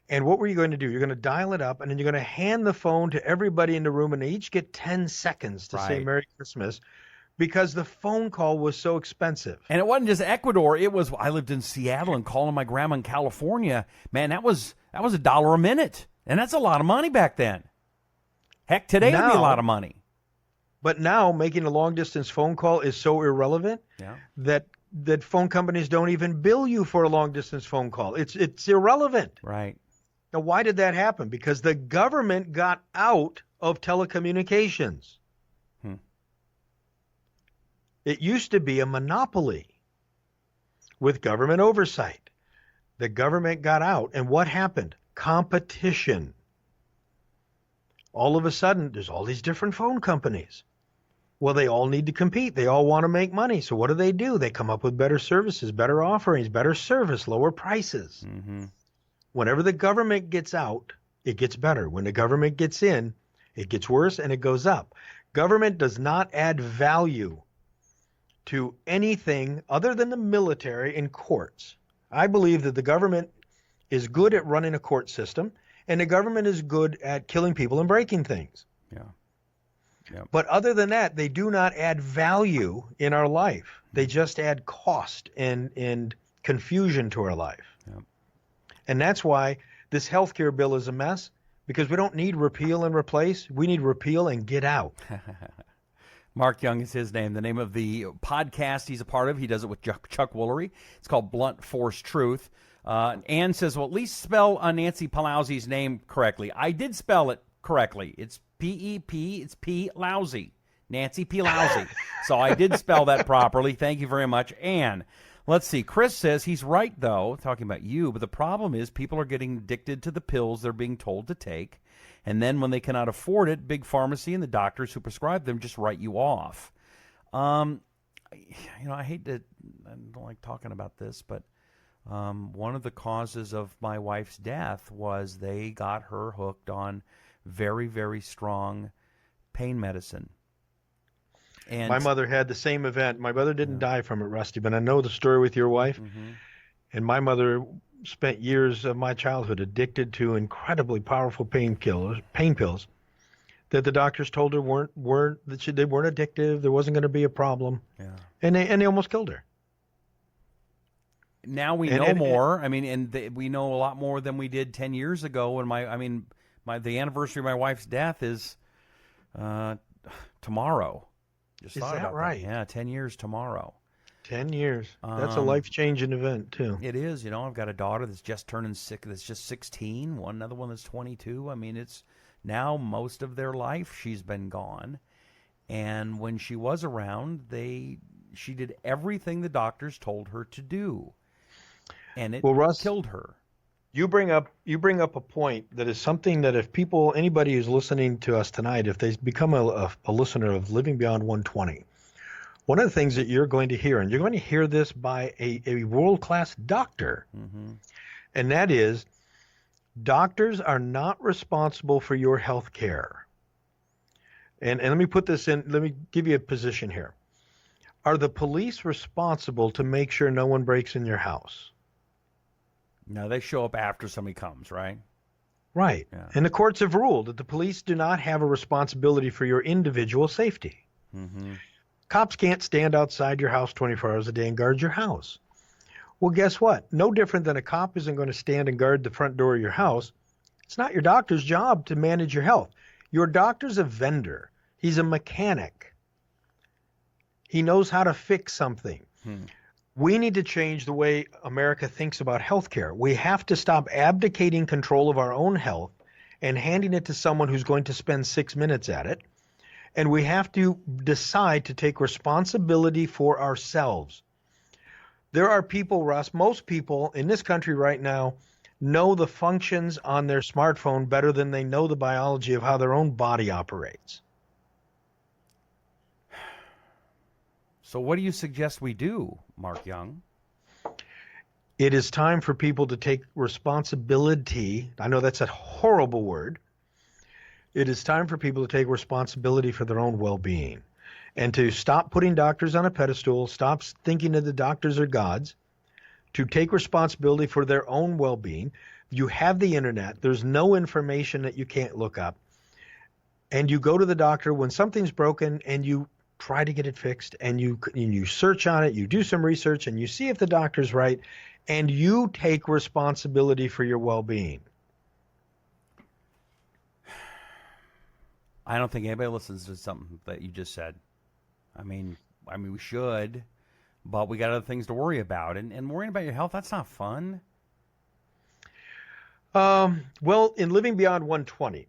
And what were you going to do? You're going to dial it up, and then you're going to hand the phone to everybody in the room, and they each get 10 seconds to say Right. Merry Christmas because the phone call was so expensive. And it wasn't just Ecuador. I lived in Seattle and calling my grandma in California. Man, that was $1 a minute. And that's a lot of money back then. Heck, today would be a Now- lot of money. But now making a long-distance phone call is so irrelevant Yeah. that phone companies don't even bill you for a long-distance phone call. It's irrelevant. Right. Now, why did that happen? Because the government got out of telecommunications. It used to be a monopoly with government oversight. The government got out, and what happened? Competition. All of a sudden, there's all these different phone companies. Well, they all need to compete. They all want to make money. So what do? They come up with better services, better offerings, better service, lower prices. Mm-hmm. Whenever the government gets out, it gets better. When the government gets in, it gets worse and it goes up. Government does not add value to anything other than the military and courts. I believe that the government is good at running a court system, and the government is good at killing people and breaking things. Yeah. Yep. But other than that, they do not add value in our life. They just add cost and confusion to our life. Yep. And that's why this healthcare bill is a mess, because we don't need repeal and replace. We need repeal and get out. Mark Young is his name. The name of the podcast he's a part of, he does it with Chuck Woolery. It's called Blunt Force Truth. Ann says, well, at least spell Nancy Pe-Lousy's name correctly. I did spell it correctly. It's P-E-P, it's Pe-Lousy. Nancy Pe-Lousy. So I did spell that properly. Thank you very much, Ann. Let's see. Chris says he's right, though, talking about you, but the problem is people are getting addicted to the pills they're being told to take, and then when they cannot afford it, big pharmacy and the doctors who prescribe them just write you off. I don't like talking about this, but one of the causes of my wife's death was they got her hooked on very, very strong pain medicine. And my mother had the same event. My mother didn't die from it, Rusty, but I know the story with your wife. Mm-hmm. And my mother spent years of my childhood addicted to incredibly powerful pain pills that the doctors told her they weren't addictive. There wasn't going to be a problem. Yeah. And they almost killed her. Now we know more. We know a lot more than we did 10 years ago. And the anniversary of my wife's death is tomorrow. Just is thought that about right? That. Yeah, 10 years tomorrow. 10 years. That's a life-changing event, too. It is. I've got a daughter that's just turning that's just 16, another one that's 22. It's now most of their life she's been gone. And when she was around, she did everything the doctors told her to do. And it Russ, killed her. You bring up a point that is something that if anybody who's listening to us tonight, if they become a listener of Living Beyond 120, one of the things that you're going to hear, and you're going to hear this by a world-class doctor, mm-hmm. and that is, doctors are not responsible for your health care. And let me put this in, let me give you a position here. Are the police responsible to make sure no one breaks in your house? No, they show up after somebody comes, right? Right. Yeah. And the courts have ruled that the police do not have a responsibility for your individual safety. Mm-hmm. Cops can't stand outside your house 24 hours a day and guard your house. Well, guess what? No different than a cop isn't going to stand and guard the front door of your house. It's not your doctor's job to manage your health. Your doctor's a vendor. He's a mechanic. He knows how to fix something. We need to change the way America thinks about healthcare. We have to stop abdicating control of our own health and handing it to someone who's going to spend 6 minutes at it. And we have to decide to take responsibility for ourselves. There are people, Russ, most people in this country right now know the functions on their smartphone better than they know the biology of how their own body operates. So what do you suggest we do, Mark Young? It is time for people to take responsibility. I know that's a horrible word. It is time for people to take responsibility for their own well-being and to stop putting doctors on a pedestal, stop thinking that the doctors are gods, to take responsibility for their own well-being. You have the internet. There's no information that you can't look up. And you go to the doctor when something's broken and you try to get it fixed, and you search on it, you do some research, and you see if the doctor's right, and you take responsibility for your well-being. I don't think anybody listens to something that you just said. I mean, we should, but we got other things to worry about, and worrying about your health, that's not fun. Well, in Living Beyond 120,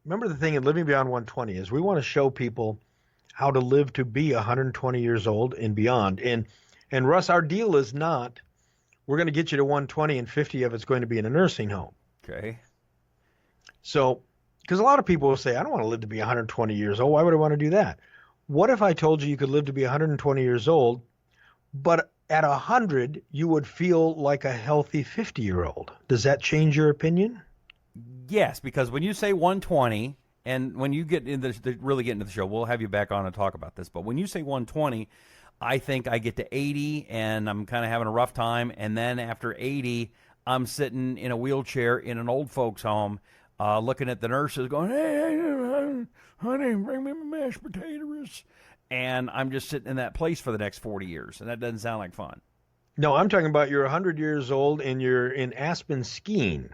remember the thing in Living Beyond 120 is we want to show people how to live to be 120 years old and beyond. And Russ, our deal is not, we're going to get you to 120 and 50 of it's going to be in a nursing home. Okay. So, because a lot of people will say, I don't want to live to be 120 years old. Why would I want to do that? What if I told you could live to be 120 years old, but at 100, you would feel like a healthy 50-year-old? Does that change your opinion? Yes, because when you say 120, and when you get into really get into the show, we'll have you back on and talk about this. But when you say 120, I think I get to 80 and I'm kind of having a rough time. And then after 80, I'm sitting in a wheelchair in an old folks' home, looking at the nurses going, "Hey, honey, bring me my mashed potatoes." And I'm just sitting in that place for the next 40 years. And that doesn't sound like fun. No, I'm talking about you're 100 years old and you're in Aspen skiing.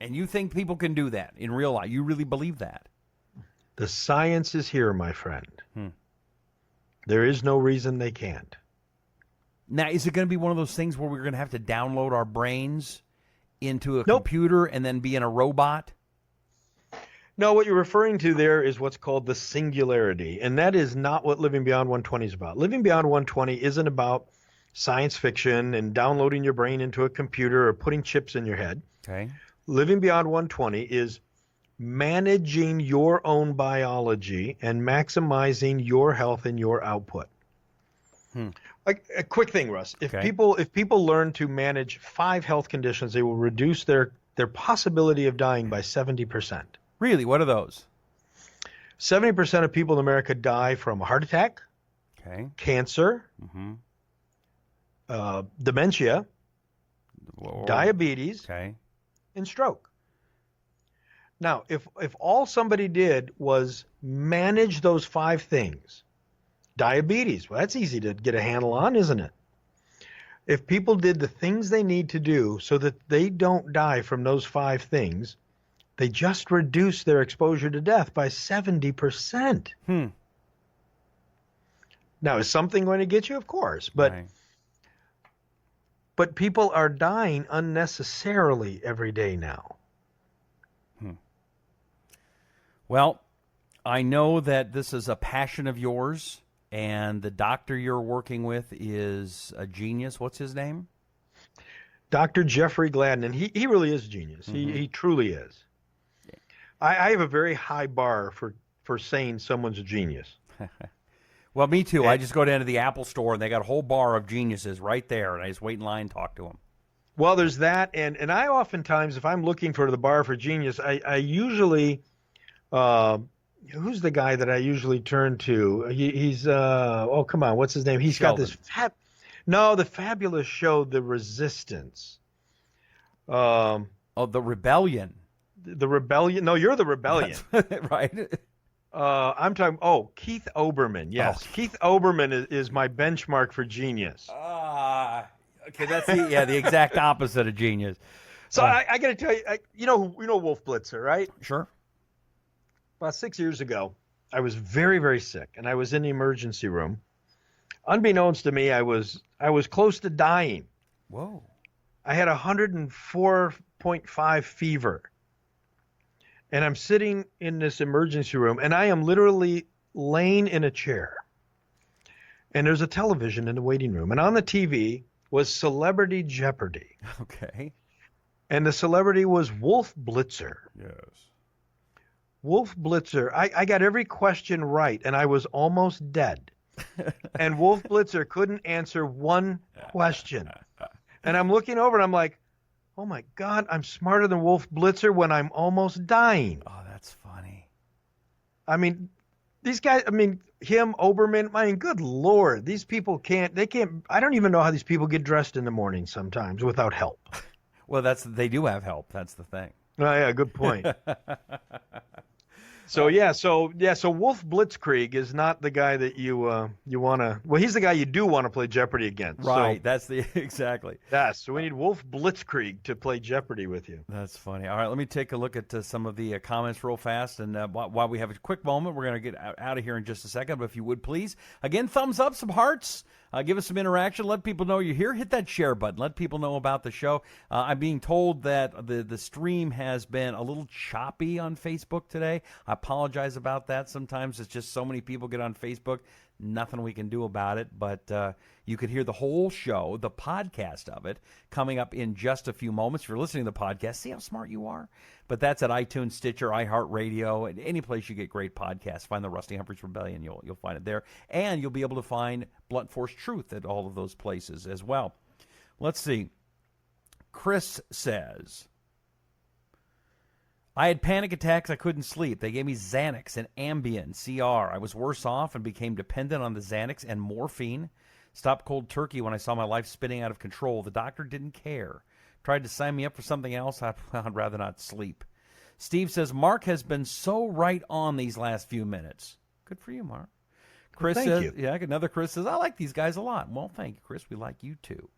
And you think people can do that in real life? You really believe that? The science is here, my friend. There is no reason they can't. Now, is it going to be one of those things where we're going to have to download our brains into a computer and then be in a robot? No, what you're referring to there is what's called the singularity, and that is not what Living Beyond 120 is about. Living Beyond 120 isn't about science fiction and downloading your brain into a computer or putting chips in your head. Okay. Living Beyond 120 is managing your own biology and maximizing your health and your output. Like a quick thing, Russ. If people learn to manage 5 health conditions, they will reduce their possibility of dying by 70%. Really? What are those? 70% of people in America die from a heart attack, cancer, dementia, diabetes, and stroke. Now, if all somebody did was manage those 5 things, diabetes, well, that's easy to get a handle on, isn't it? If people did the things they need to do so that they don't die from those 5 things, they just reduce their exposure to death by 70%. Now, is something going to get you? Of course, but people are dying unnecessarily every day now. Well, I know that this is a passion of yours, and the doctor you're working with is a genius. What's his name? Dr. Jeffrey Gladden, and he really is a genius. He truly is. I have a very high bar for saying someone's a genius. Well, me too. I just go down to the Apple store, and they got a whole bar of geniuses right there, and I just wait in line and talk to them. Well, there's that, and I oftentimes, if I'm looking for the bar for genius, I usually, who's the guy that I usually turn to? He's oh, come on, what's his name? He's Sheldon. got this the fabulous show, The Resistance. The Rebellion. The Rebellion. No, you're the Rebellion. Right. I'm talking. Keith Olbermann. Yes, Keith Olbermann is my benchmark for genius. Okay, that's the exact opposite of genius. So I got to tell you, you know Wolf Blitzer, right? Sure. About 6 years ago, I was very, very sick, and I was in the emergency room. Unbeknownst to me, I was close to dying. Whoa. I had 104.5 fever. And I'm sitting in this emergency room, and I am literally laying in a chair. And there's a television in the waiting room. And on the TV was Celebrity Jeopardy. Okay. And the celebrity was Wolf Blitzer. Yes. Wolf Blitzer. I got every question right, and I was almost dead. And Wolf Blitzer couldn't answer one question. And I'm looking over, and I'm like, oh, my God, I'm smarter than Wolf Blitzer when I'm almost dying. Oh, that's funny. I mean, these guys, him, Olbermann, good Lord, these people can't, I don't even know how these people get dressed in the morning sometimes without help. Well, they do have help. That's the thing. Oh, yeah, good point. So Wolf Blitzkrieg is not the guy that you want to. Well, he's the guy you do want to play Jeopardy against. Right. So, that's exactly. Yes. So we need Wolf Blitzkrieg to play Jeopardy with you. That's funny. All right, let me take a look at some of the comments real fast, and while we have a quick moment, we're going to get out of here in just a second. But if you would please, again, thumbs up, some hearts. Give us some interaction. Let people know you're here. Hit that share button. Let people know about the show. I'm being told that the stream has been a little choppy on Facebook today. I apologize about that. Sometimes it's just so many people get on Facebook, nothing we can do about it. But you can hear the whole show, the podcast of it, coming up in just a few moments. If you're listening to the podcast, see how smart you are? But that's at iTunes, Stitcher, iHeartRadio, and any place you get great podcasts. Find the Rusty Humphries Rebellion. You'll find it there. And you'll be able to find Blunt Force Truth at all of those places as well. Let's see. Chris says, I had panic attacks. I couldn't sleep. They gave me Xanax and Ambien, CR. I was worse off and became dependent on the Xanax and morphine. Stopped cold turkey when I saw my life spinning out of control. The doctor didn't care. Tried to sign me up for something else. I'd rather not sleep. Steve says, Mark has been so right on these last few minutes. Good for you, Mark. Chris says, you. Yeah, another Chris says, I like these guys a lot. Well, thank you, Chris. We like you too.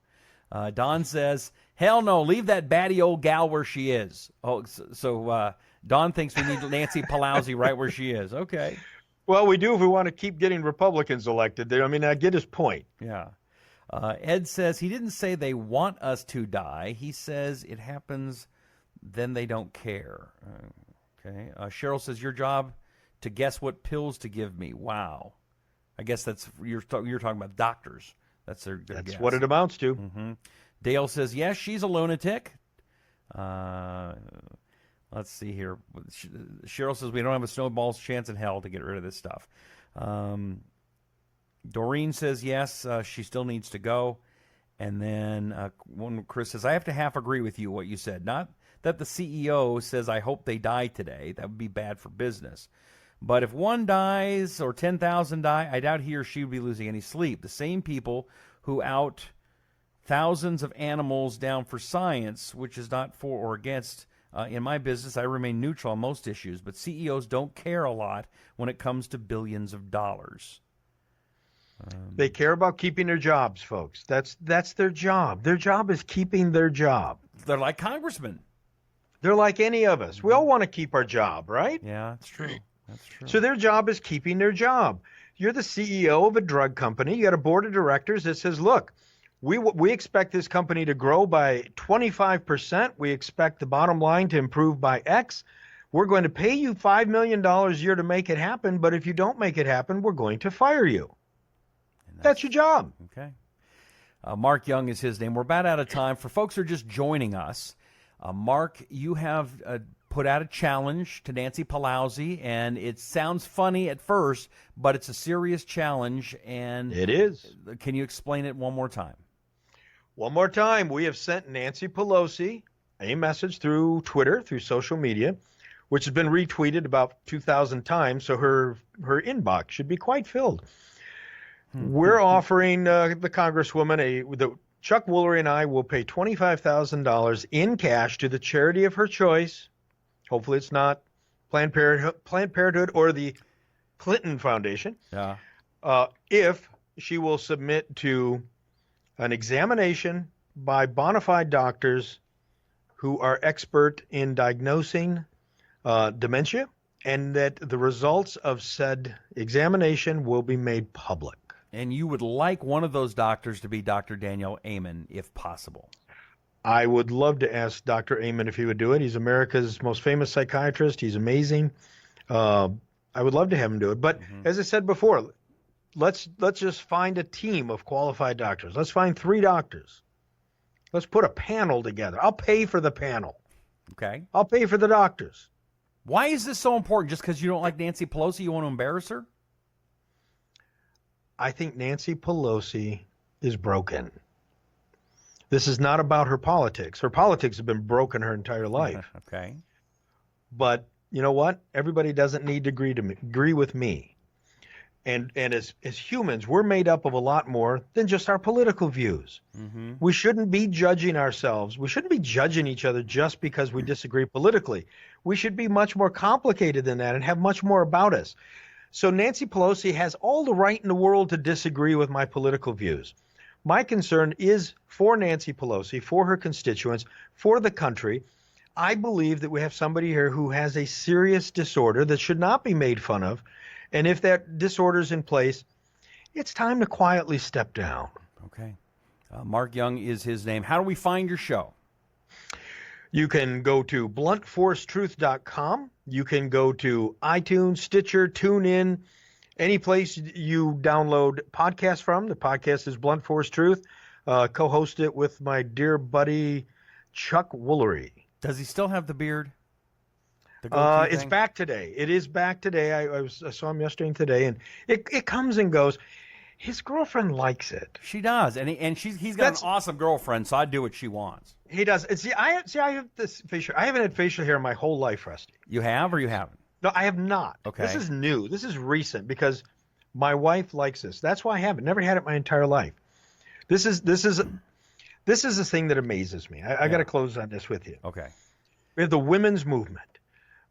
Don says, hell no, leave that batty old gal where she is. Oh, so Don thinks we need Nancy Pe-Lousy right where she is. Okay. Well, we do if we want to keep getting Republicans elected. I mean, I get his point. Yeah. Ed says he didn't say they want us to die. He says it happens, then they don't care. Okay. Cheryl says, your job to guess what pills to give me. Wow. I guess that's you're talking about doctors. That's their guess. What it amounts to. Mm-hmm. Dale says, yes, she's a lunatic. Let's see here. Cheryl says, we don't have a snowball's chance in hell to get rid of this stuff. Doreen says, yes, she still needs to go. And then Chris says, I have to half agree with you what you said. Not that the CEO says, I hope they die today. That would be bad for business. But if one dies or 10,000 die, I doubt he or she would be losing any sleep. The same people who out thousands of animals down for science, which is not for or against. In my business, I remain neutral on most issues, but CEOs don't care a lot when it comes to billions of dollars. They care about keeping their jobs, folks. That's their job. Their job is keeping their job. They're like congressmen. They're like any of us. We all want to keep our job, right? Yeah, that's true. That's true. So their job is keeping their job. You're the CEO of a drug company. You got a board of directors that says, look, we expect this company to grow by 25%. We expect the bottom line to improve by X. We're going to pay you $5 million a year to make it happen, but if you don't make it happen, we're going to fire you. That's your job. Okay. Mark Young is his name. We're about out of time. For folks who are just joining us, Mark, you have put out a challenge to Nancy Pe-Lousy, and it sounds funny at first, but it's a serious challenge. And it is. Can you explain it one more time? One more time. We have sent Nancy Pelosi a message through Twitter, through social media, which has been retweeted about 2,000 times, so her inbox should be quite filled. We're offering the Congresswoman Chuck Woolery and I will pay $25,000 in cash to the charity of her choice. Hopefully it's not Planned Parenthood or the Clinton Foundation. Yeah. If she will submit to an examination by bona fide doctors who are expert in diagnosing dementia, and that the results of said examination will be made public. And you would like one of those doctors to be Dr. Daniel Amen, if possible. I would love to ask Dr. Amen if he would do it. He's America's most famous psychiatrist. He's amazing. I would love to have him do it. But as I said before, let's just find a team of qualified doctors. Let's find 3 doctors. Let's put a panel together. I'll pay for the panel. Okay. I'll pay for the doctors. Why is this so important? Just because you don't like Nancy Pelosi, you want to embarrass her? I think Nancy Pelosi is broken. This is not about her politics. Her politics have been broken her entire life. Okay. But you know what? Everybody doesn't need to agree with me. And as humans, we're made up of a lot more than just our political views. Mm-hmm. We shouldn't be judging ourselves. We shouldn't be judging each other just because we disagree politically. We should be much more complicated than that and have much more about us. So Nancy Pelosi has all the right in the world to disagree with my political views. My concern is for Nancy Pelosi, for her constituents, for the country. I believe that we have somebody here who has a serious disorder that should not be made fun of. And if that disorder is in place, it's time to quietly step down. Okay. Mark Young is his name. How do we find your show? You can go to bluntforcetruth.com. You can go to iTunes, Stitcher, TuneIn, any place you download podcasts from. The podcast is Blunt Force Truth. Co-host it with my dear buddy Chuck Woolery. Does he still have the beard? It's back today. It is back today. I saw him yesterday and today, and it comes and goes. His girlfriend likes it. She does, and he's got an awesome girlfriend, so I do what she wants. He does. And I have this facial. I haven't had facial hair my whole life, Rusty. You have or you haven't? No, I have not. Okay. This is new. This is recent because my wife likes this. That's why I haven't. Never had it my entire life. This is a thing that amazes me. I got to close on this with you. Okay. We have the women's movement.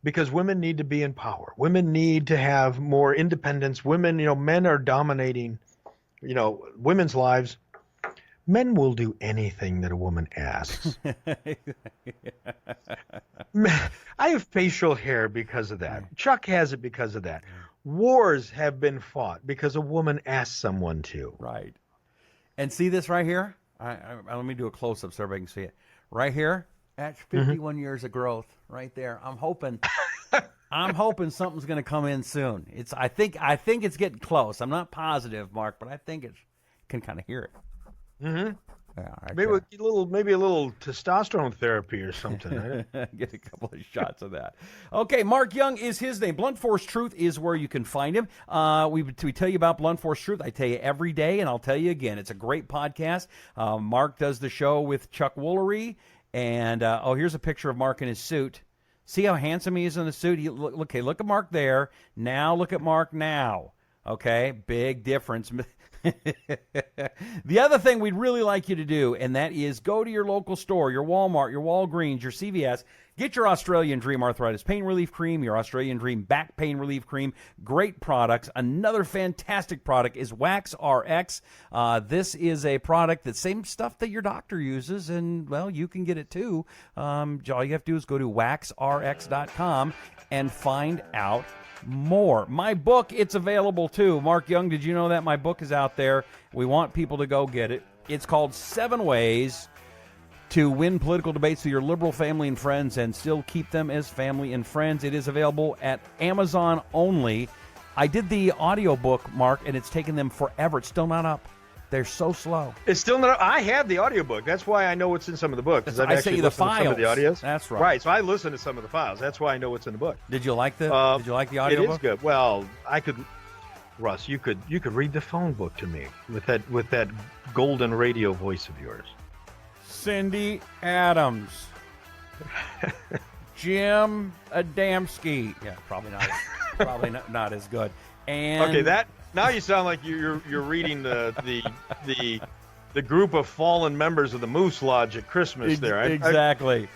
Because women need to be in power. Women need to have more independence. Women, men are dominating, women's lives. Men will do anything that a woman asks. I have facial hair because of that. Chuck has it because of that. Wars have been fought because a woman asked someone to. Right. And see this right here? Let me do a close-up so everybody can see it. Right here. That's 51 years of growth right there. I'm hoping something's going to come in soon. I think it's getting close. I'm not positive, Mark, but I think it can kind of hear it. Mm-hmm. Yeah, right maybe a little testosterone therapy or something. Right? Get a couple of shots of that. Okay, Mark Young is his name. Blunt Force Truth is where you can find him. We tell you about Blunt Force Truth. I tell you every day, and I'll tell you again. It's a great podcast. Mark does the show with Chuck Woolery. And, here's a picture of Mark in his suit. See how handsome he is in the suit? Look at Mark there. Now look at Mark now. Okay, big difference. The other thing we'd really like you to do, and that is go to your local store, your Walmart, your Walgreens, your CVS. Get your Australian Dream Arthritis Pain Relief Cream, your Australian Dream Back Pain Relief Cream. Great products. Another fantastic product is Wax RX. This is a product that's same stuff that your doctor uses, and, well, you can get it too. All you have to do is go to waxrx.com and find out more. My book, it's available too. Mark Young, did you know that? My book is out there. We want people to go get it. It's called 7 Ways to Win Political Debates with Your Liberal Family and Friends and Still Keep Them as Family and Friends. It is available at Amazon only. I did the audiobook, Mark, and it's taken them forever. It's still not up. They're so slow. It's still not. I have the audiobook. That's why I know what's in some of the books. Because I've actually listened to some of the audios. That's right. Right. So I listened to some of the files. That's why I know what's in the book. Did you like the audiobook? It is good. Well, I could, Russ. You could read the phone book to me with that golden radio voice of yours. Cindy Adams, Jim Adamski. Yeah, probably not as good. And okay, now you sound like you're reading the group of fallen members of the Moose Lodge at Christmas. There, exactly.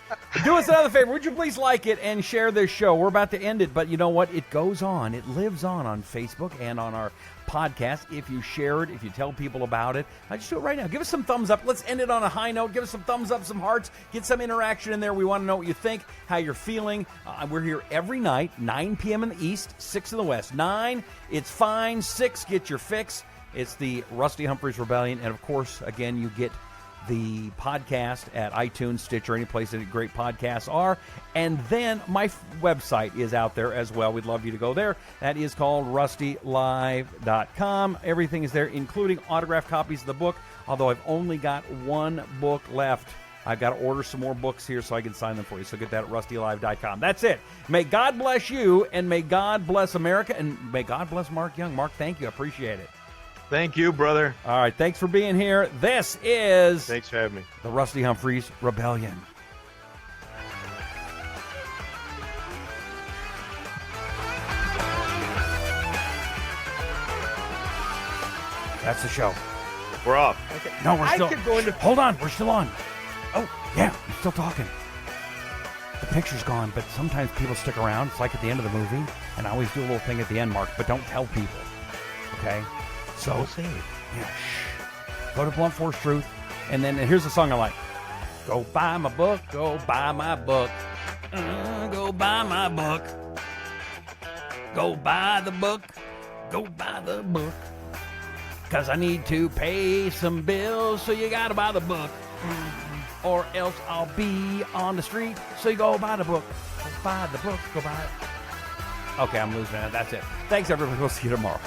Do us another favor. Would you please like it and share this show? We're about to end it, but you know what? It goes on. It lives on Facebook and on our podcast. If you share it, if you tell people about it, just do it right now. Give us some thumbs up. Let's end it on a high note. Give us some thumbs up, some hearts. Get some interaction in there. We want to know what you think, how you're feeling. We're here every night, 9 p.m. in the East, 6 in the West. 9, it's fine. 6, get your fix. It's the Rusty Humphries Rebellion. And, of course, again, you get the podcast at iTunes, Stitcher, any place that great podcasts are. And then my website is out there as well. We'd love you to go there. That is called rustylive.com. Everything is there, including autographed copies of the book, although I've only got one book left. I've got to order some more books here so I can sign them for you. So get that at rustylive.com. That's it. May God bless you, and may God bless America, and may God bless Mark Young. Mark, thank you. I appreciate it. Thank you, brother. All right, thanks for being here. This is... Thanks for having me. The Rusty Humphries Rebellion. That's the show. We're off. Okay. No, we're still... Hold on, we're still on. Oh, yeah, we're still talking. The picture's gone, but sometimes people stick around. It's like at the end of the movie, and I always do a little thing at the end, Mark, but don't tell people, okay? So, yeah, go to Blunt Force Truth, and then here's the song I like. Go buy my book, go buy my book. Go buy my book. Go buy the book, go buy the book. 'Cause I need to pay some bills, so you gotta buy the book. or else I'll be on the street. So you go buy the book. Go buy the book. Go buy it. Okay, I'm losing it. That's it. Thanks, everybody. We'll see you tomorrow.